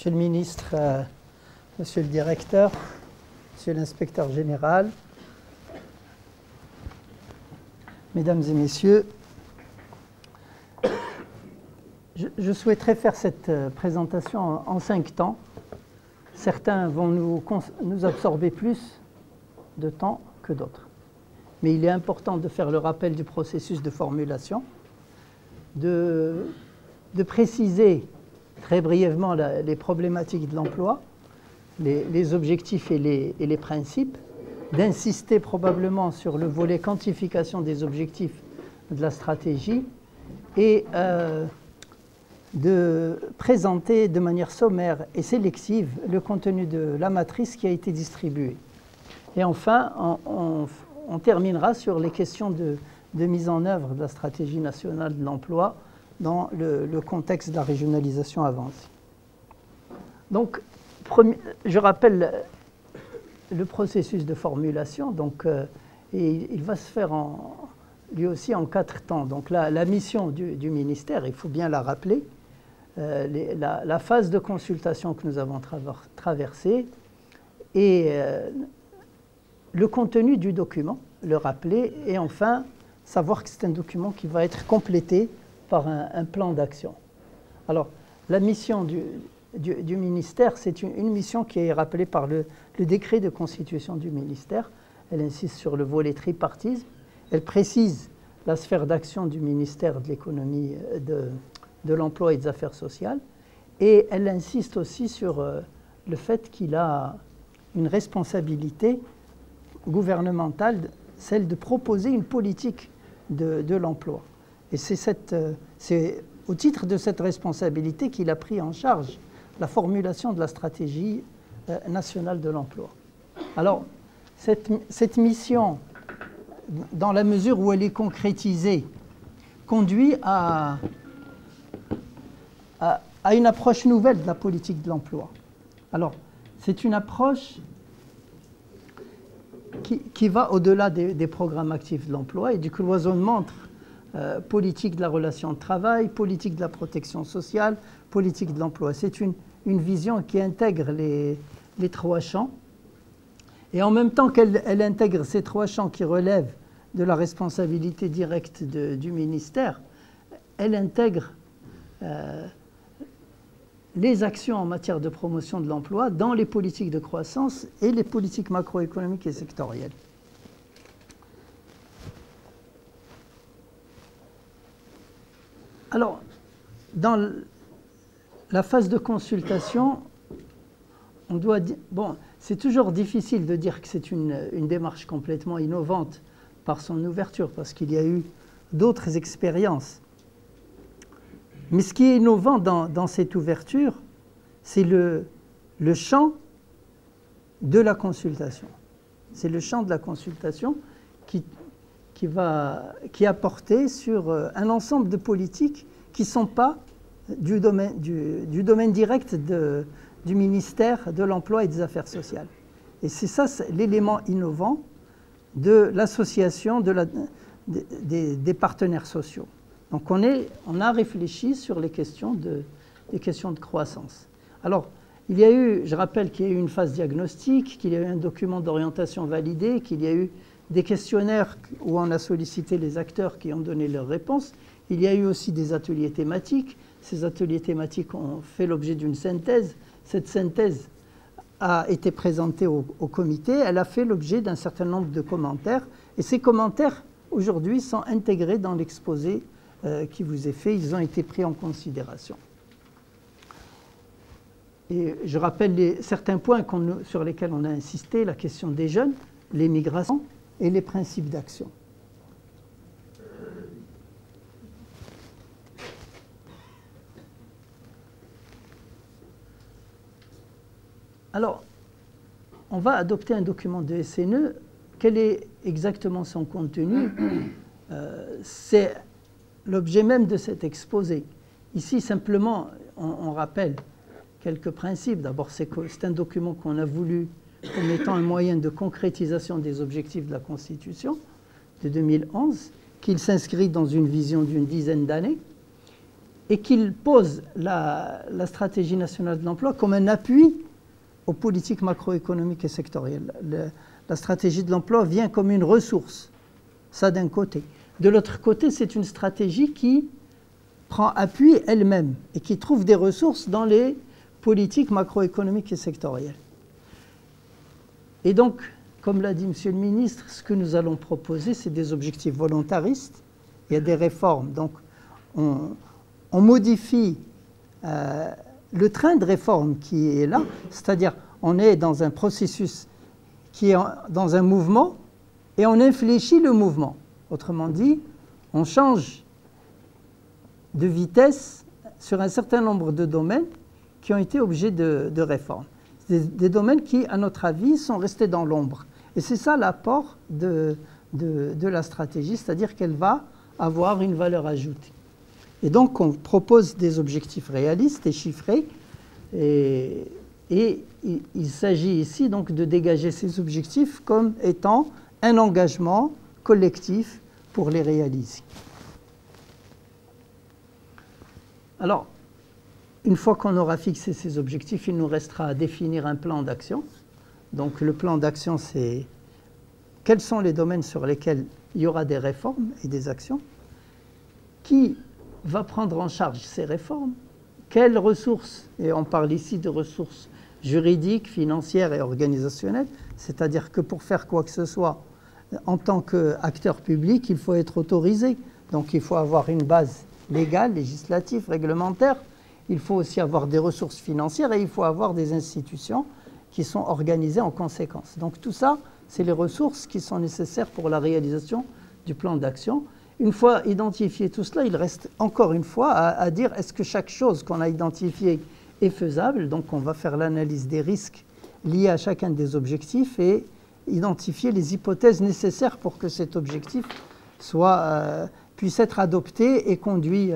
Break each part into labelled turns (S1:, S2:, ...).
S1: Monsieur le ministre, monsieur le directeur, monsieur l'inspecteur général, mesdames et messieurs, je souhaiterais faire cette présentation en 5 temps. Certains vont nous absorber plus de temps que d'autres. Mais il est important de faire le rappel du processus de formulation, de préciser très brièvement les problématiques de l'emploi, les objectifs et les principes, d'insister probablement sur le volet quantification des objectifs de la stratégie et de présenter de manière sommaire et sélective le contenu de la matrice qui a été distribuée. Et enfin, on terminera sur les questions de mise en œuvre de la stratégie nationale de l'emploi dans le contexte de la régionalisation avancée. Donc, je rappelle le processus de formulation, donc, et il va se faire lui aussi en 4 temps. Donc la mission du ministère, il faut bien la rappeler, la phase de consultation que nous avons traversée et le contenu du document, le rappeler, et enfin savoir que c'est un document qui va être complété par un plan d'action. Alors, la mission du ministère, c'est une mission qui est rappelée par le décret de constitution du ministère. Elle insiste sur le volet tripartisme. Elle précise la sphère d'action du ministère de l'économie, de l'emploi et des affaires sociales. Et elle insiste aussi sur le fait qu'il a une responsabilité gouvernementale, celle de proposer une politique de l'emploi. Et c'est au titre de cette responsabilité qu'il a pris en charge la formulation de la stratégie nationale de l'emploi. Alors, cette mission, dans la mesure où elle est concrétisée, conduit à une approche nouvelle de la politique de l'emploi. Alors, c'est une approche qui va au-delà des programmes actifs de l'emploi et du cloisonnement entre politique de la relation de travail, politique de la protection sociale, politique de l'emploi. C'est une vision qui intègre les 3 champs. Et en même temps qu'elle intègre ces 3 champs qui relèvent de la responsabilité directe du ministère, elle intègre les actions en matière de promotion de l'emploi dans les politiques de croissance et les politiques macroéconomiques et sectorielles. Alors, dans la phase de consultation, on doit dire, bon, c'est toujours difficile de dire que c'est une démarche complètement innovante par son ouverture, parce qu'il y a eu d'autres expériences. Mais ce qui est innovant dans cette ouverture, c'est le champ de la consultation. C'est le champ de la consultation qui est porté sur un ensemble de politiques qui ne sont pas du domaine direct du ministère de l'Emploi et des Affaires sociales. Et c'est ça l'élément innovant de l'association des partenaires sociaux. Donc on a réfléchi sur les questions de croissance. Alors, je rappelle qu'il y a eu une phase diagnostique, qu'il y a eu un document d'orientation validé, qu'il y a eu des questionnaires où on a sollicité les acteurs qui ont donné leurs réponses. Il y a eu aussi des ateliers thématiques. Ces ateliers thématiques ont fait l'objet d'une synthèse. Cette synthèse a été présentée au comité. Elle a fait l'objet d'un certain nombre de commentaires. Et ces commentaires, aujourd'hui, sont intégrés dans l'exposé qui vous est fait. Ils ont été pris en considération. Et je rappelle certains points sur lesquels on a insisté, la question des jeunes, les migrations et les principes d'action. Alors, on va adopter un document de SNE. Quel est exactement son contenu? C'est l'objet même de cet exposé. Ici, simplement, on rappelle quelques principes. D'abord, c'est un document qu'on a voulu comme étant un moyen de concrétisation des objectifs de la Constitution de 2011, qu'il s'inscrit dans une vision d'une dizaine d'années, et qu'il pose la stratégie nationale de l'emploi comme un appui aux politiques macroéconomiques et sectorielles. La stratégie de l'emploi vient comme une ressource, ça d'un côté. De l'autre côté, c'est une stratégie qui prend appui elle-même et qui trouve des ressources dans les politiques macroéconomiques et sectorielles. Et donc, comme l'a dit M. le ministre, ce que nous allons proposer, c'est des objectifs volontaristes. Il y a des réformes. Donc, on modifie le train de réforme qui est là, c'est-à-dire on est dans un processus qui est dans un mouvement et on infléchit le mouvement. Autrement dit, on change de vitesse sur un certain nombre de domaines qui ont été objets de réforme. Des domaines qui, à notre avis, sont restés dans l'ombre. Et c'est ça l'apport de la stratégie, c'est-à-dire qu'elle va avoir une valeur ajoutée. Et donc, on propose des objectifs réalistes et chiffrés. Et il s'agit ici donc de dégager ces objectifs comme étant un engagement collectif pour les réaliser. Alors, une fois qu'on aura fixé ces objectifs, il nous restera à définir un plan d'action. Donc, le plan d'action, c'est quels sont les domaines sur lesquels il y aura des réformes et des actions, qui va prendre en charge ces réformes, quelles ressources, et on parle ici de ressources juridiques, financières et organisationnelles, c'est-à-dire que pour faire quoi que ce soit, en tant qu'acteur public, il faut être autorisé. Donc il faut avoir une base légale, législative, réglementaire. Il faut aussi avoir des ressources financières et il faut avoir des institutions qui sont organisées en conséquence. Donc tout ça, c'est les ressources qui sont nécessaires pour la réalisation du plan d'action. Une fois identifié tout cela, il reste encore une fois à dire est-ce que chaque chose qu'on a identifiée est faisable. Donc on va faire l'analyse des risques liés à chacun des objectifs et identifier les hypothèses nécessaires pour que cet objectif puisse être adopté et conduit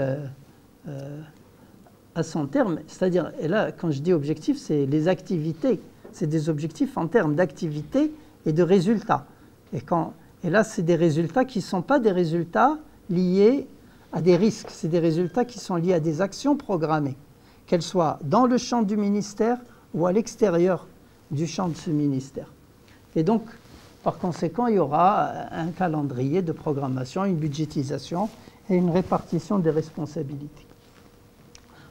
S1: à son terme. C'est-à-dire, et là, quand je dis objectif, c'est les activités. C'est des objectifs en termes d'activité et de résultats. Et là, c'est des résultats qui ne sont pas des résultats liés à des risques. C'est des résultats qui sont liés à des actions programmées, qu'elles soient dans le champ du ministère ou à l'extérieur du champ de ce ministère. Et donc, par conséquent, il y aura un calendrier de programmation, une budgétisation et une répartition des responsabilités.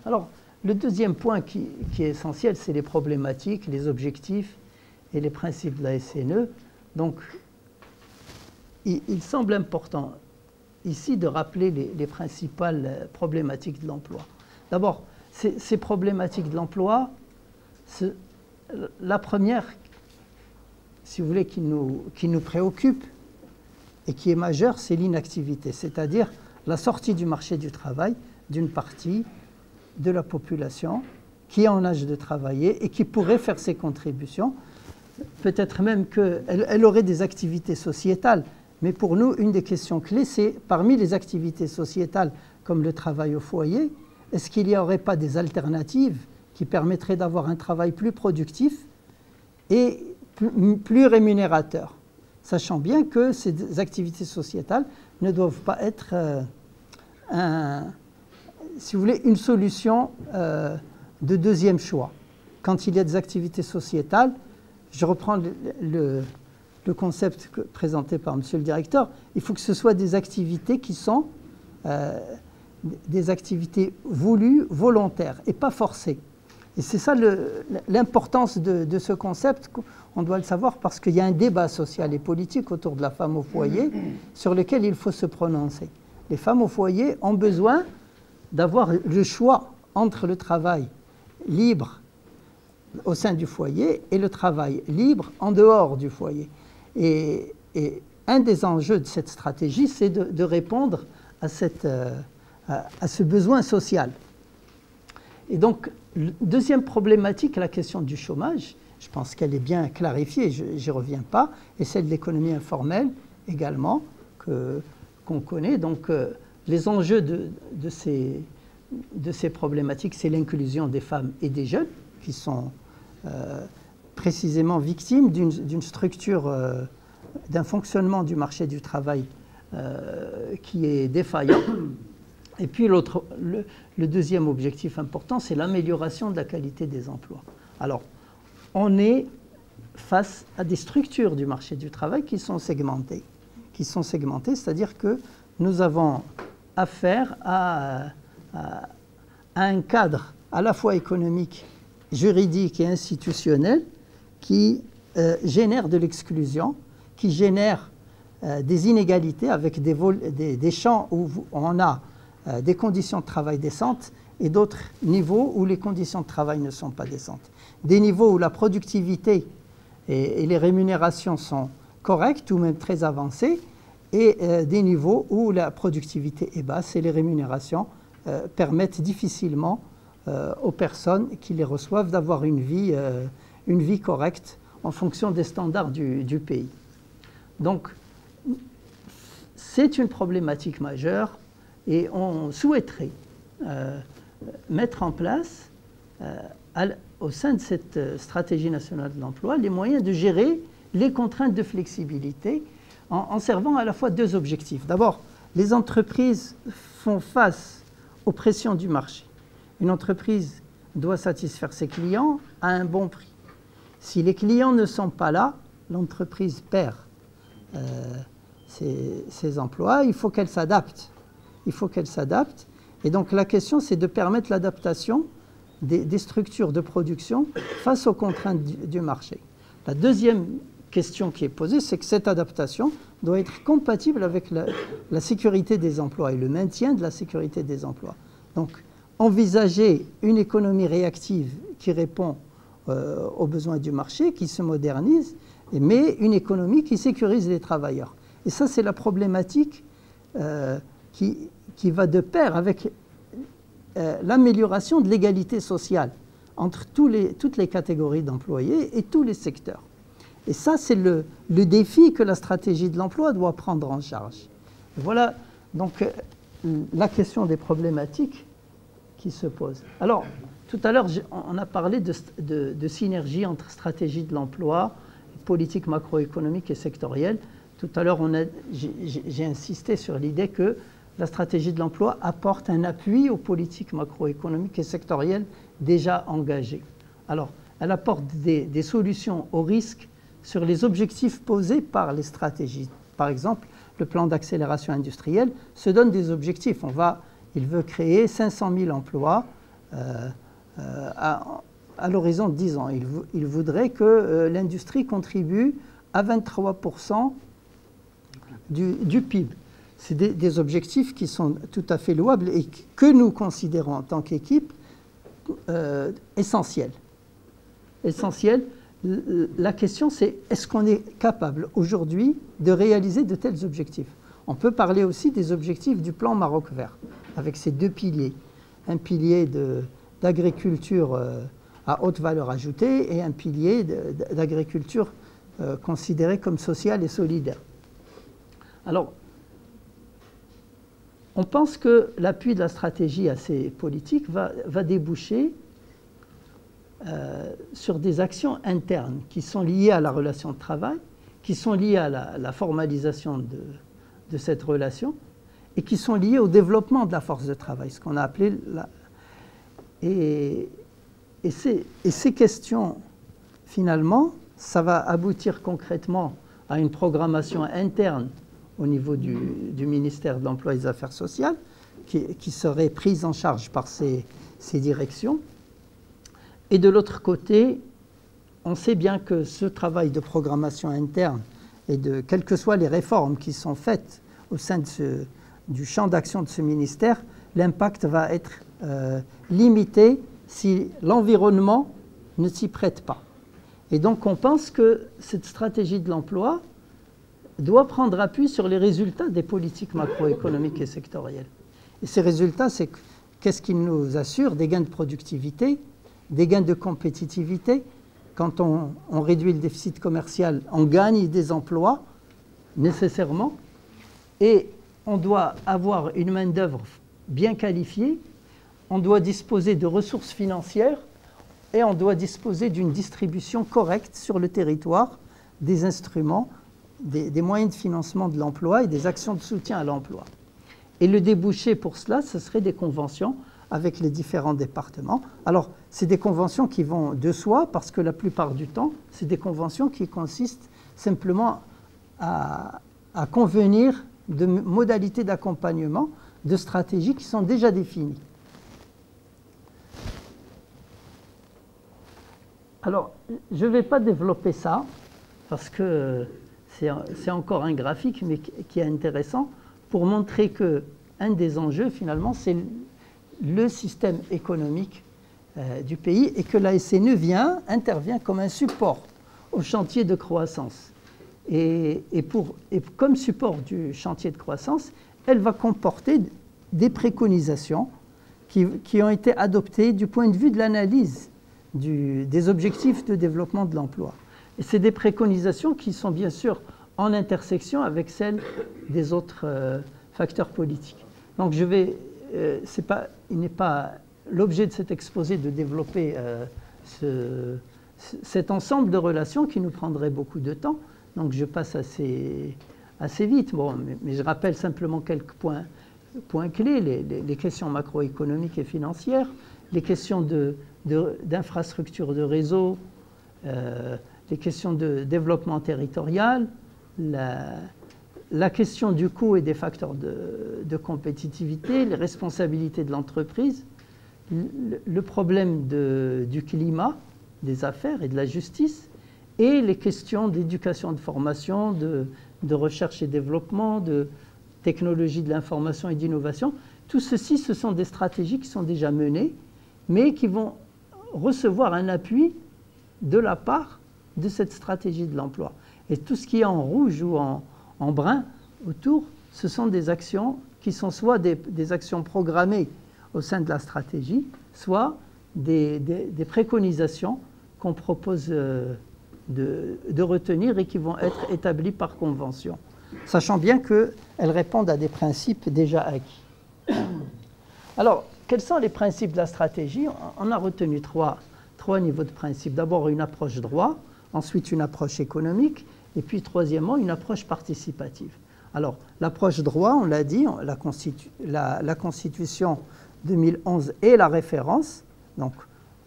S1: Alors, le deuxième point qui est essentiel, c'est les problématiques, les objectifs et les principes de la SNE. Donc, il semble important ici de rappeler les principales problématiques de l'emploi. D'abord, ces problématiques de l'emploi, la première, si vous voulez, qui nous préoccupe et qui est majeure, c'est l'inactivité, c'est-à-dire la sortie du marché du travail d'une partie de la population qui est en âge de travailler et qui pourrait faire ses contributions. Peut-être même qu'elle aurait des activités sociétales, mais pour nous, une des questions clés, c'est parmi les activités sociétales comme le travail au foyer, est-ce qu'il n'y aurait pas des alternatives qui permettraient d'avoir un travail plus productif et plus rémunérateur, sachant bien que ces activités sociétales ne doivent pas être, si vous voulez, une solution de deuxième choix. Quand il y a des activités sociétales, je reprends le concept présenté par M. le directeur, il faut que ce soit des activités qui sont des activités voulues, volontaires et pas forcées. Et c'est ça l'importance de ce concept, on doit le savoir parce qu'il y a un débat social et politique autour de la femme au foyer sur lequel il faut se prononcer. Les femmes au foyer ont besoin d'avoir le choix entre le travail libre au sein du foyer et le travail libre en dehors du foyer. Et un des enjeux de cette stratégie, c'est de répondre à ce besoin social. Et donc, deuxième problématique, la question du chômage, je pense qu'elle est bien clarifiée, je n'y reviens pas, et celle de l'économie informelle également, qu'on connaît. Donc, les enjeux de ces problématiques, c'est l'inclusion des femmes et des jeunes, qui sont précisément victimes d'une structure, d'un fonctionnement du marché du travail qui est défaillant. Et puis le deuxième objectif important, c'est l'amélioration de la qualité des emplois. Alors, on est face à des structures du marché du travail qui sont segmentées. C'est-à-dire que nous avons affaire à un cadre à la fois économique, juridique et institutionnel qui génère de l'exclusion, qui génère des inégalités avec des champs où on a des conditions de travail décentes et d'autres niveaux où les conditions de travail ne sont pas décentes. Des niveaux où la productivité et les rémunérations sont correctes ou même très avancées et des niveaux où la productivité est basse et les rémunérations permettent difficilement aux personnes qui les reçoivent d'avoir une vie correcte en fonction des standards du pays. Donc, c'est une problématique majeure et on souhaiterait mettre en place, au sein de cette stratégie nationale de l'emploi, les moyens de gérer les contraintes de flexibilité en servant à la fois deux objectifs. D'abord, les entreprises font face aux pressions du marché. Une entreprise doit satisfaire ses clients à un bon prix. Si les clients ne sont pas là, l'entreprise perd ses emplois. Il faut qu'elle s'adapte. Et donc la question, c'est de permettre l'adaptation des structures de production face aux contraintes du marché. La deuxième question qui est posée, c'est que cette adaptation doit être compatible avec la sécurité des emplois et le maintien de la sécurité des emplois. Donc, envisager une économie réactive qui répond aux besoins du marché, qui se modernise, mais une économie qui sécurise les travailleurs. Et ça, c'est la problématique qui va de pair avec l'amélioration de l'égalité sociale entre toutes les catégories d'employés et tous les secteurs. Et ça, c'est le défi que la stratégie de l'emploi doit prendre en charge. Et voilà donc la question des problématiques qui se posent. Alors, tout à l'heure, on a parlé de synergie entre stratégie de l'emploi, politique macroéconomique et sectorielle. Tout à l'heure, j'ai insisté sur l'idée que la stratégie de l'emploi apporte un appui aux politiques macroéconomiques et sectorielles déjà engagées. Alors, elle apporte des solutions aux risques sur les objectifs posés par les stratégies. Par exemple, le plan d'accélération industrielle se donne des objectifs. Il veut créer 500 000 emplois à l'horizon de 10 ans. Il voudrait que l'industrie contribue à 23% du PIB. C'est des objectifs qui sont tout à fait louables et que nous considérons en tant qu'équipe essentiels. La question, c'est est-ce qu'on est capable aujourd'hui de réaliser de tels objectifs? On peut parler aussi des objectifs du plan Maroc vert, avec ces deux piliers. Un pilier d'agriculture à haute valeur ajoutée et un pilier d'agriculture considérée comme sociale et solidaire. Alors, on pense que l'appui de la stratégie à ces politiques va déboucher sur des actions internes qui sont liées à la relation de travail, qui sont liées à la formalisation de cette relation et qui sont liées au développement de la force de travail, ce qu'on a appelé Et ces questions, finalement, ça va aboutir concrètement à une programmation interne au niveau du ministère de l'Emploi et des Affaires sociales qui serait prise en charge par ces directions. Et de l'autre côté, on sait bien que ce travail de programmation interne et quelles que soient les réformes qui sont faites au sein du champ d'action de ce ministère, l'impact va être limité si l'environnement ne s'y prête pas. Et donc on pense que cette stratégie de l'emploi doit prendre appui sur les résultats des politiques macroéconomiques et sectorielles. Et ces résultats, c'est qu'est-ce qu'ils nous assurent? Des gains de productivité, des gains de compétitivité. Quand on réduit le déficit commercial, on gagne des emplois, nécessairement, et on doit avoir une main-d'œuvre bien qualifiée, on doit disposer de ressources financières et on doit disposer d'une distribution correcte sur le territoire des instruments, des moyens de financement de l'emploi et des actions de soutien à l'emploi. Et le débouché pour cela, ce serait des conventions avec les différents départements. Alors, c'est des conventions qui vont de soi, parce que la plupart du temps, c'est des conventions qui consistent simplement à convenir de modalités d'accompagnement, de stratégies qui sont déjà définies. Alors, je ne vais pas développer ça, parce que c'est encore un graphique, mais qui est intéressant, pour montrer qu'un des enjeux, finalement, c'est le système économique du pays, et que la SNE intervient comme un support au chantier de croissance. Et comme support du chantier de croissance, elle va comporter des préconisations qui ont été adoptées du point de vue de l'analyse des objectifs de développement de l'emploi. Et c'est des préconisations qui sont bien sûr en intersection avec celles des autres facteurs politiques. Donc il n'est pas l'objet de cet exposé de développer cet ensemble de relations qui nous prendrait beaucoup de temps. Donc je passe assez vite. Bon, mais je rappelle simplement quelques points clés, les questions macroéconomiques et financières, les questions d'infrastructures de réseau, les questions de développement territorial, la question du coût et des facteurs de compétitivité, les responsabilités de l'entreprise, le problème du climat, des affaires et de la justice, et les questions d'éducation, de formation, de recherche et développement, de technologie de l'information et d'innovation. Tout ceci, ce sont des stratégies qui sont déjà menées, mais qui vont recevoir un appui de la part de cette stratégie de l'emploi. Et tout ce qui est en rouge ou en brun autour, ce sont des actions qui sont soit des actions programmées au sein de la stratégie, soit des préconisations qu'on propose de retenir et qui vont être établies par convention, sachant bien qu'elles répondent à des principes déjà acquis. Alors, quels sont les principes de la stratégie? On a retenu trois niveaux de principes. D'abord, une approche droit, ensuite une approche économique, et puis troisièmement, une approche participative. Alors, l'approche droit, on l'a dit, la Constitution 2011 est la référence, donc,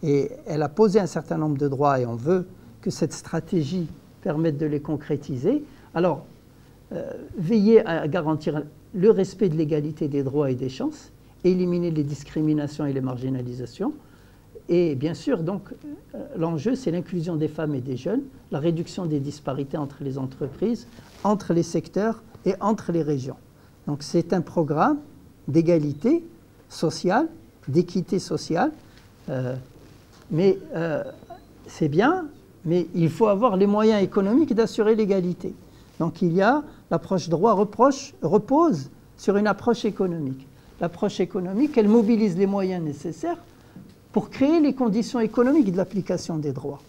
S1: et elle a posé un certain nombre de droits et on veut que cette stratégie permette de les concrétiser. Alors, veiller à garantir le respect de l'égalité des droits et des chances, éliminer les discriminations et les marginalisations. Et bien sûr, donc, l'enjeu, c'est l'inclusion des femmes et des jeunes, la réduction des disparités entre les entreprises, entre les secteurs et entre les régions. Donc, c'est un programme d'égalité sociale, d'équité sociale, mais c'est bien, mais il faut avoir les moyens économiques d'assurer l'égalité. Donc, l'approche droit repose sur une approche économique. L'approche économique, elle mobilise les moyens nécessaires pour créer les conditions économiques de l'application des droits.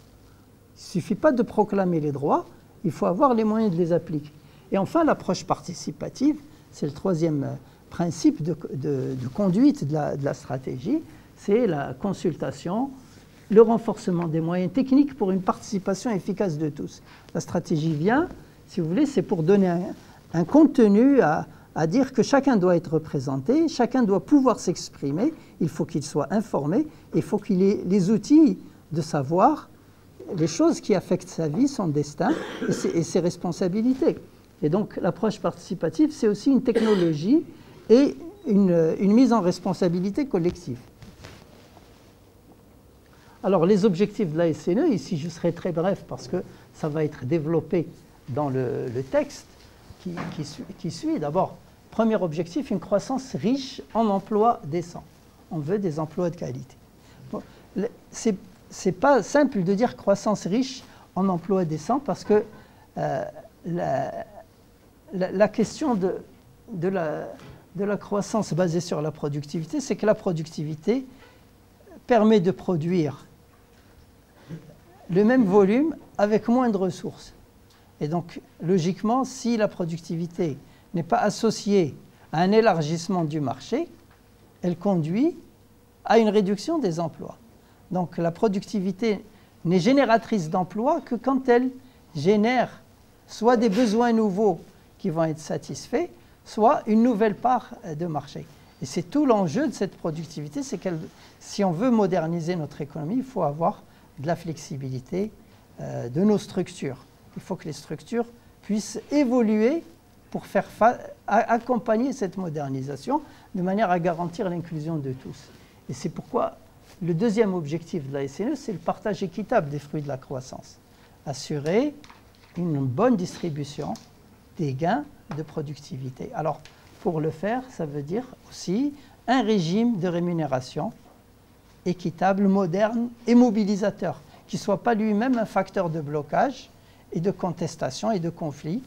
S1: Il ne suffit pas de proclamer les droits, il faut avoir les moyens de les appliquer. Et enfin, l'approche participative, c'est le troisième principe de conduite de la stratégie, c'est la consultation, le renforcement des moyens techniques pour une participation efficace de tous. La stratégie vient, si vous voulez, c'est pour donner un contenu à dire que chacun doit être représenté, chacun doit pouvoir s'exprimer, il faut qu'il soit informé, il faut qu'il ait les outils de savoir les choses qui affectent sa vie, son destin et ses responsabilités. Et donc l'approche participative, c'est aussi une technologie et une mise en responsabilité collective. Alors les objectifs de la SNE, ici je serai très bref parce que ça va être développé dans le texte qui suit. D'abord, premier objectif, une croissance riche en emplois décents. On veut des emplois de qualité. Bon, c'est pas simple de dire croissance riche en emplois décents parce que la question de la croissance basée sur la productivité, c'est que la productivité permet de produire le même volume avec moins de ressources. Et donc, logiquement, si la productivité n'est pas associée à un élargissement du marché, elle conduit à une réduction des emplois. Donc, la productivité n'est génératrice d'emplois que quand elle génère soit des besoins nouveaux qui vont être satisfaits, soit une nouvelle part de marché. Et c'est tout l'enjeu de cette productivité, c'est que si on veut moderniser notre économie, il faut avoir de la flexibilité de nos structures. Il faut que les structures puissent évoluer pour accompagner cette modernisation de manière à garantir l'inclusion de tous. Et c'est pourquoi le deuxième objectif de la SNE, c'est le partage équitable des fruits de la croissance. Assurer une bonne distribution des gains de productivité. Alors, pour le faire, ça veut dire aussi un régime de rémunération équitable, moderne et mobilisateur, qui ne soit pas lui-même un facteur de blocage et de contestation et de conflit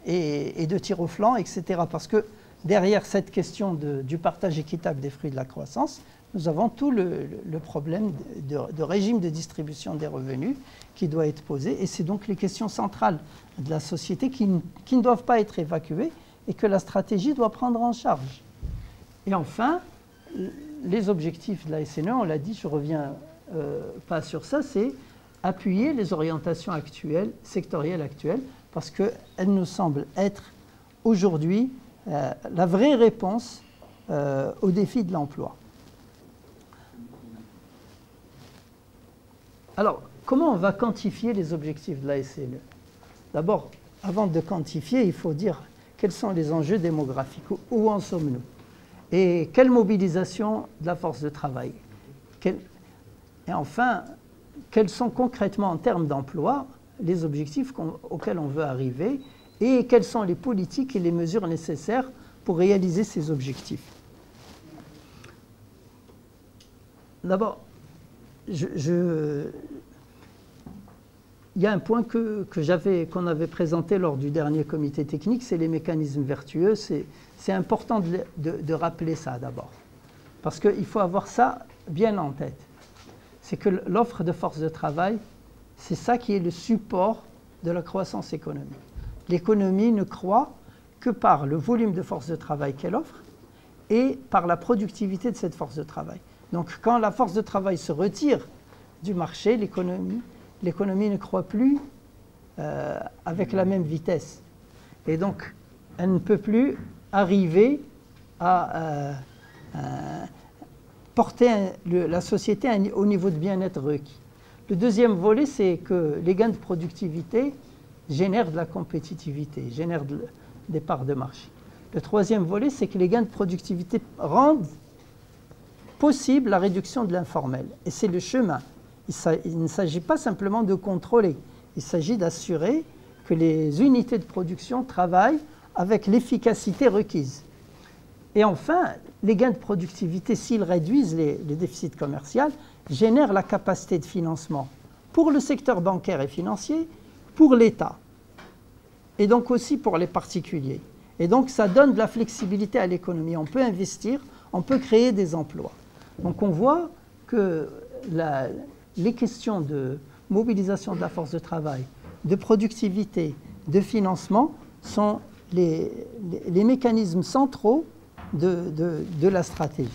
S1: et de tir au flanc, etc. Parce que derrière cette question du partage équitable des fruits de la croissance, nous avons tout le problème de régime de distribution des revenus qui doit être posé. Et c'est donc les questions centrales de la société qui ne doivent pas être évacuées et que la stratégie doit prendre en charge. Et enfin, les objectifs de la SNE, on l'a dit, je ne reviens pas sur ça, c'est appuyer les orientations actuelles, sectorielles actuelles, parce qu'elles nous semblent être aujourd'hui la vraie réponse au défi de l'emploi. Alors, comment on va quantifier les objectifs de la SNE? D'abord, avant de quantifier, il faut dire quels sont les enjeux démographiques, où en sommes-nous? Et quelle mobilisation de la force de travail? Et enfin, quels sont concrètement en termes d'emploi les objectifs auxquels on veut arriver et quelles sont les politiques et les mesures nécessaires pour réaliser ces objectifs? D'abord, il y a un point qu'on avait présenté lors du dernier comité technique, c'est les mécanismes vertueux. C'est important de rappeler ça d'abord, parce qu'il faut avoir ça bien en tête. C'est que l'offre de force de travail, c'est ça qui est le support de la croissance économique. L'économie ne croît que par le volume de force de travail qu'elle offre et par la productivité de cette force de travail. Donc quand la force de travail se retire du marché, l'économie ne croît plus avec la même vitesse. Et donc, elle ne peut plus arriver à porter la société au niveau de bien-être requis. Le deuxième volet, c'est que les gains de productivité génèrent de la compétitivité, génèrent des parts de marché. Le troisième volet, c'est que les gains de productivité rendent possible la réduction de l'informel. Et c'est le chemin. Il ne s'agit pas simplement de contrôler, il s'agit d'assurer que les unités de production travaillent avec l'efficacité requise. Et enfin, les gains de productivité, s'ils réduisent les déficits commerciaux, génèrent la capacité de financement pour le secteur bancaire et financier, pour l'État, et donc aussi pour les particuliers. Et donc ça donne de la flexibilité à l'économie. On peut investir, on peut créer des emplois. Donc on voit que les questions de mobilisation de la force de travail, de productivité, de financement sont les mécanismes centraux de la stratégie.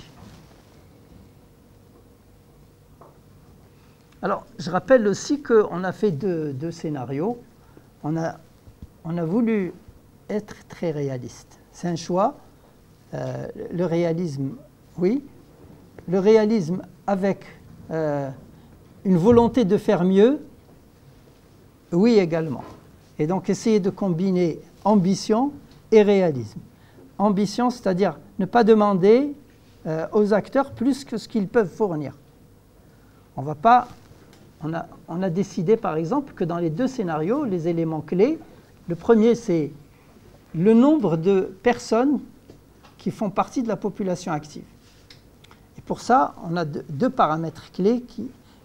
S1: Alors, je rappelle aussi qu'on a fait deux scénarios. On a voulu être très réaliste. C'est un choix. Le réalisme, oui. Le réalisme avec une volonté de faire mieux, oui également. Et donc, essayer de combiner ambition et réalisme. Ambition, c'est-à-dire ne pas demander aux acteurs plus que ce qu'ils peuvent fournir. On a décidé, par exemple, que dans les deux scénarios, les éléments clés, le premier, c'est le nombre de personnes qui font partie de la population active. Et pour ça, on a deux paramètres clés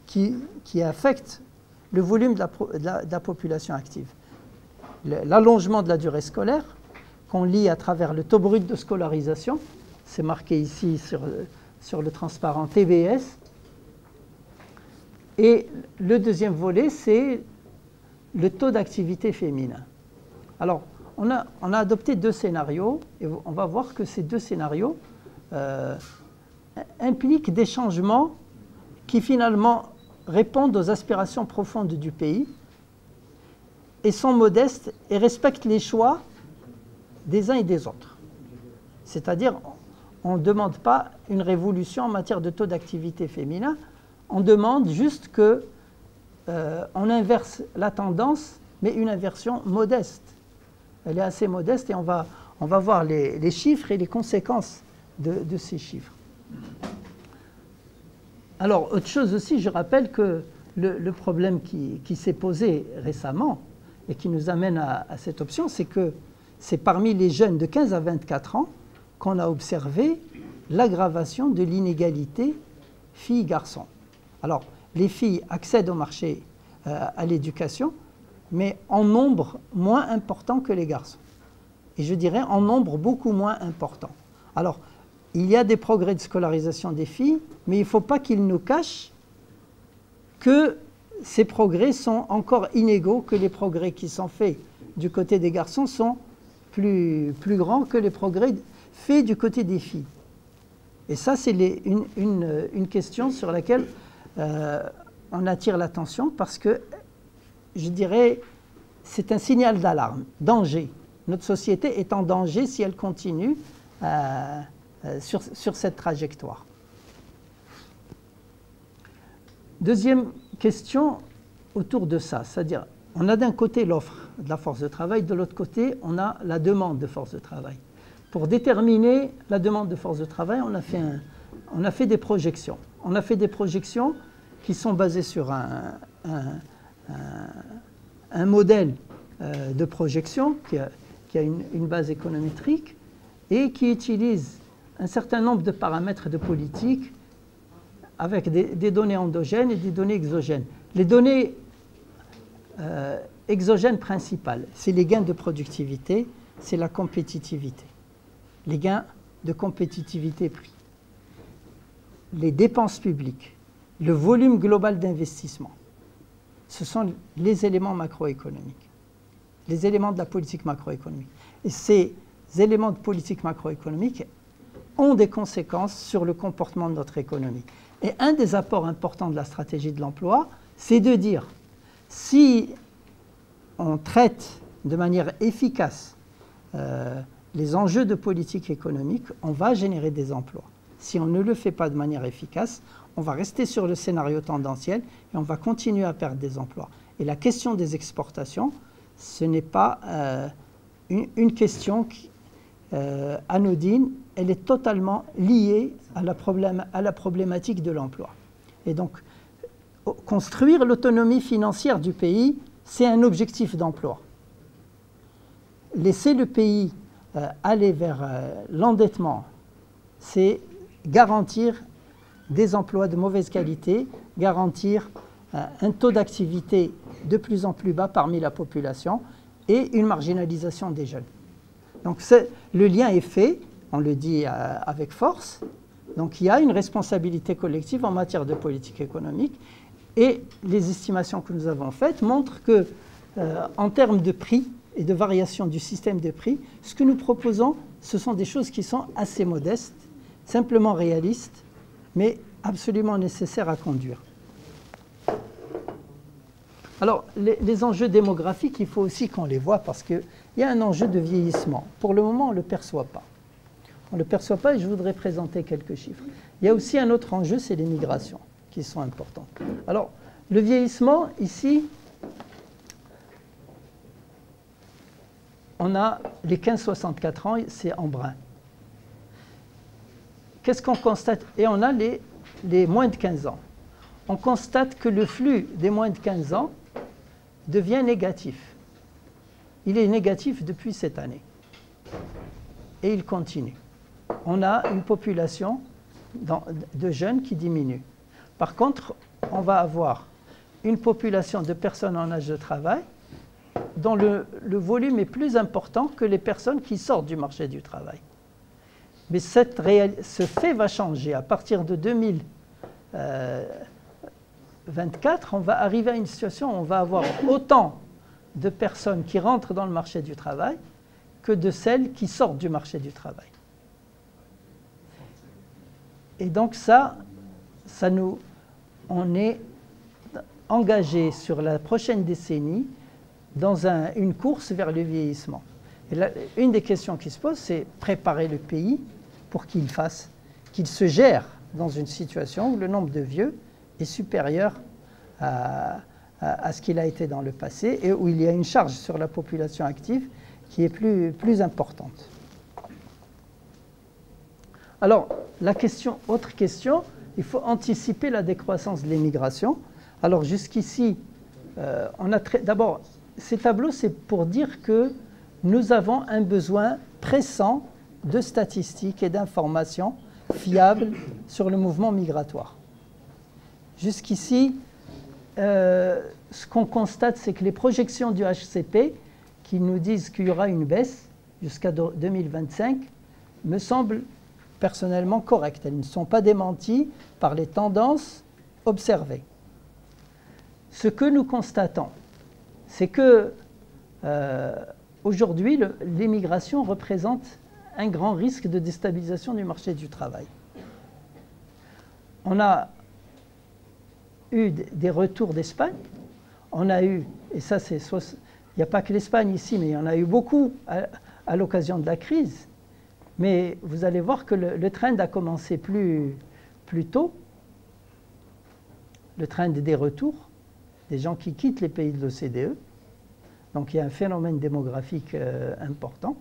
S1: qui affectent le volume de la population active. L'allongement de la durée scolaire, qu'on lit à travers le taux brut de scolarisation, c'est marqué ici sur le transparent TBS. Et le deuxième volet, c'est le taux d'activité féminin. Alors, on a adopté deux scénarios, et on va voir que ces deux scénarios impliquent des changements qui finalement répondent aux aspirations profondes du pays et sont modestes et respectent les choix des uns et des autres. C'est-à-dire, on ne demande pas une révolution en matière de taux d'activité féminin, on demande juste que on inverse la tendance, mais une inversion modeste. Elle est assez modeste et on va voir les chiffres et les conséquences de ces chiffres. Alors, autre chose aussi, je rappelle que le problème qui s'est posé récemment et qui nous amène à cette option, c'est que c'est parmi les jeunes de 15 à 24 ans qu'on a observé l'aggravation de l'inégalité filles-garçons. Alors, les filles accèdent au marché à l'éducation, mais en nombre moins important que les garçons. Et je dirais en nombre beaucoup moins important. Alors, il y a des progrès de scolarisation des filles, mais il ne faut pas qu'ils nous cachent que ces progrès sont encore inégaux, que les progrès qui sont faits du côté des garçons sont plus grands que les progrès faits du côté des filles. Et ça, c'est une question sur laquelle on attire l'attention parce que, je dirais, c'est un signal d'alarme, danger. Notre société est en danger si elle continue sur cette trajectoire. Deuxième question autour de ça, c'est-à-dire, on a d'un côté l'offre de la force de travail, de l'autre côté, on a la demande de force de travail. Pour déterminer la demande de force de travail, on a fait des projections. On a fait des projections qui sont basées sur un modèle de projection qui a une base économétrique et qui utilise un certain nombre de paramètres de politique avec des données endogènes et des données exogènes. Les données exogènes principales, c'est les gains de productivité, c'est la compétitivité. Les gains de compétitivité prix, les dépenses publiques, le volume global d'investissement. Ce sont les éléments macroéconomiques, les éléments de la politique macroéconomique. Et ces éléments de politique macroéconomique ont des conséquences sur le comportement de notre économie. Et un des apports importants de la stratégie de l'emploi, c'est de dire, si on traite de manière efficace les enjeux de politique économique, on va générer des emplois. Si on ne le fait pas de manière efficace, on va rester sur le scénario tendanciel et on va continuer à perdre des emplois. Et la question des exportations, ce n'est pas une question anodine, elle est totalement liée à la problématique de l'emploi. Et donc, construire l'autonomie financière du pays, c'est un objectif d'emploi. Laisser le pays aller vers l'endettement, c'est garantir des emplois de mauvaise qualité, garantir un taux d'activité de plus en plus bas parmi la population et une marginalisation des jeunes. Donc le lien est fait, on le dit avec force, donc il y a une responsabilité collective en matière de politique économique et les estimations que nous avons faites montrent que en termes de prix et de variation du système de prix, ce que nous proposons, ce sont des choses qui sont assez modestes, simplement réalistes, mais absolument nécessaires à conduire. Alors, les enjeux démographiques, il faut aussi qu'on les voit parce qu'il y a un enjeu de vieillissement. Pour le moment, on ne le perçoit pas. On ne le perçoit pas et je voudrais présenter quelques chiffres. Il y a aussi un autre enjeu, c'est les migrations, qui sont importantes. Alors, le vieillissement, ici, on a les 15-64 ans, c'est en brun. Qu'est-ce qu'on constate? Et on a les moins de 15 ans. On constate que le flux des moins de 15 ans devient négatif. Il est négatif depuis cette année. Et il continue. On a une population de jeunes qui diminue. Par contre, on va avoir une population de personnes en âge de travail dont le volume est plus important que les personnes qui sortent du marché du travail. Mais ce fait va changer. À partir de 2024, on va arriver à une situation où on va avoir autant de personnes qui rentrent dans le marché du travail que de celles qui sortent du marché du travail. Et donc on est engagé sur la prochaine décennie dans une course vers le vieillissement. Et là, une des questions qui se pose, c'est préparer le pays pour qu'il se gère dans une situation où le nombre de vieux est supérieur à ce qu'il a été dans le passé et où il y a une charge sur la population active qui est plus importante. Alors, autre question, il faut anticiper la décroissance de l'immigration. Alors jusqu'ici, d'abord, ces tableaux, c'est pour dire que nous avons un besoin pressant de statistiques et d'informations fiables sur le mouvement migratoire. Jusqu'ici, ce qu'on constate, c'est que les projections du HCP, qui nous disent qu'il y aura une baisse jusqu'à 2025, me semblent personnellement correctes. Elles ne sont pas démenties par les tendances observées. Ce que nous constatons, c'est que aujourd'hui, l'immigration représente un grand risque de déstabilisation du marché du travail. On a eu des retours d'Espagne, on a eu, et ça c'est, il n'y a pas que l'Espagne ici, mais il y en a eu beaucoup à l'occasion de la crise, mais vous allez voir que le trend a commencé plus tôt, le trend des retours, des gens qui quittent les pays de l'OCDE, donc il y a un phénomène démographique important.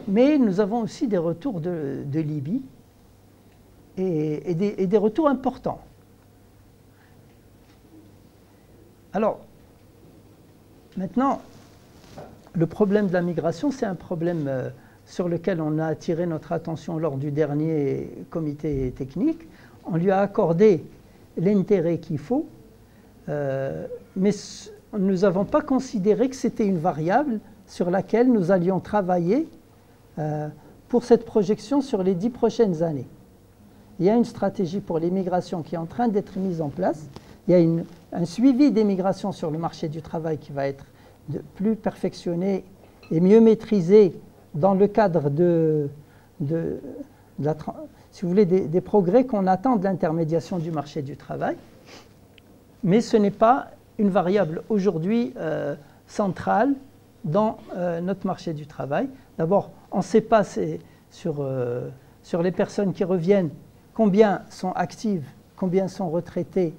S1: Mais nous avons aussi des retours de Libye et des retours importants. Alors, maintenant, le problème de la migration, c'est un problème sur lequel on a attiré notre attention lors du dernier comité technique. On lui a accordé l'intérêt qu'il faut, mais nous n'avons pas considéré que c'était une variable sur laquelle nous allions travailler pour cette projection sur les 10 prochaines années. Il y a une stratégie pour l'immigration qui est en train d'être mise en place. Il y a un suivi des migrations sur le marché du travail qui va être plus perfectionné et mieux maîtrisé dans le cadre si vous voulez, des progrès qu'on attend de l'intermédiation du marché du travail. Mais ce n'est pas une variable aujourd'hui centrale dans notre marché du travail. D'abord, on ne sait pas sur les personnes qui reviennent combien sont actives, combien sont retraitées,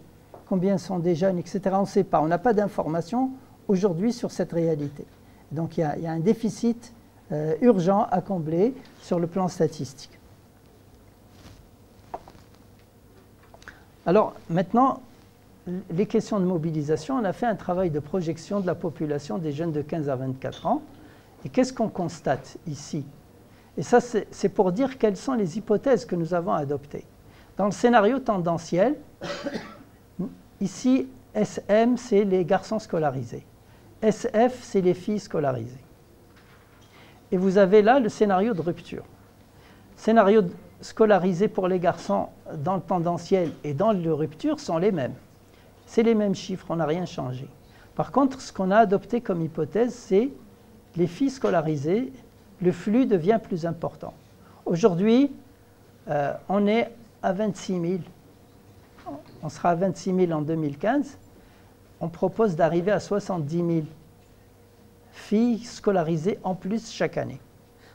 S1: combien sont des jeunes, etc. On ne sait pas. On n'a pas d'informations aujourd'hui sur cette réalité. Donc il y a un déficit urgent à combler sur le plan statistique. Alors maintenant, les questions de mobilisation, on a fait un travail de projection de la population des jeunes de 15 à 24 ans. Et qu'est-ce qu'on constate ici? Et ça, c'est pour dire quelles sont les hypothèses que nous avons adoptées. Dans le scénario tendanciel, ici, SM, c'est les garçons scolarisés. SF, c'est les filles scolarisées. Et vous avez là le scénario de rupture. Scénario scolarisé pour les garçons dans le tendanciel et dans le rupture sont les mêmes. C'est les mêmes chiffres, on n'a rien changé. Par contre, ce qu'on a adopté comme hypothèse, c'est les filles scolarisées, le flux devient plus important. Aujourd'hui, on est à 26 000. On sera à 26 000 en 2015. On propose d'arriver à 70 000 filles scolarisées en plus chaque année.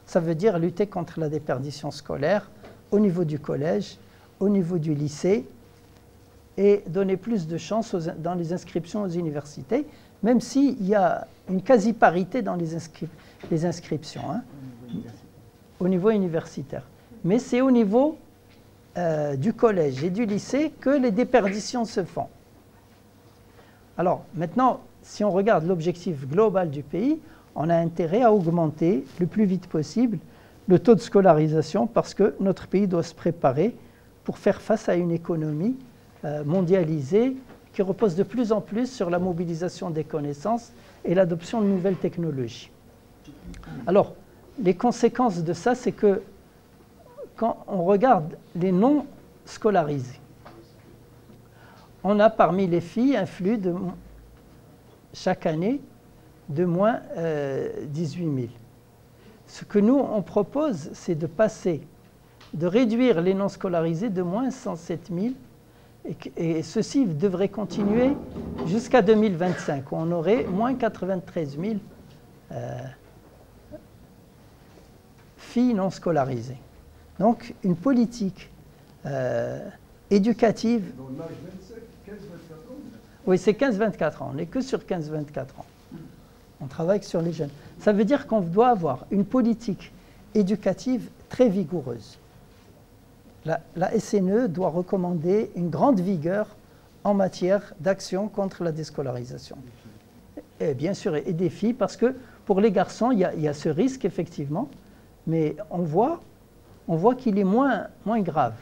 S1: Ça veut dire lutter contre la déperdition scolaire au niveau du collège, au niveau du lycée, et donner plus de chances dans les inscriptions aux universités, même s'il y a une quasi-parité dans les inscriptions, hein, au niveau universitaire. Mais c'est au niveau du collège et du lycée que les déperditions se font. Alors maintenant, si on regarde l'objectif global du pays, on a intérêt à augmenter le plus vite possible le taux de scolarisation parce que notre pays doit se préparer pour faire face à une économie mondialisée qui repose de plus en plus sur la mobilisation des connaissances et l'adoption de nouvelles technologies. Alors, les conséquences de ça, c'est que quand on regarde les non scolarisés, on a parmi les filles un flux chaque année de moins 18 000. Ce que nous, on propose, c'est de réduire les non scolarisés de moins 107 000, et ceci devrait continuer jusqu'à 2025, où on aurait moins 93 000 filles non scolarisées. Donc une politique éducative.
S2: Dans l'âge 15-24 ans.
S1: Oui, c'est 15-24 ans. On n'est que sur 15-24 ans. On travaille sur les jeunes. Ça veut dire qu'on doit avoir une politique éducative très vigoureuse. La SNE doit recommander une grande vigueur en matière d'action contre la déscolarisation. Et bien sûr, et des filles, parce que pour les garçons, il y a ce risque, effectivement, mais on voit qu'il est moins grave.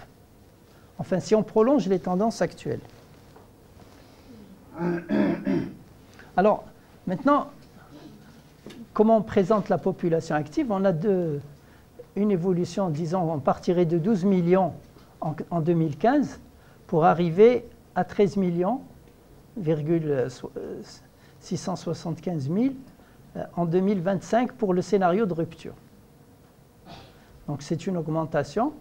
S1: Enfin, si on prolonge les tendances actuelles. Alors, maintenant, comment on présente la population active? On a une évolution, disons, on partirait de 12 millions en 2015 pour arriver à 13 millions, 675 000 en 2025 pour le scénario de rupture. Donc c'est une augmentation,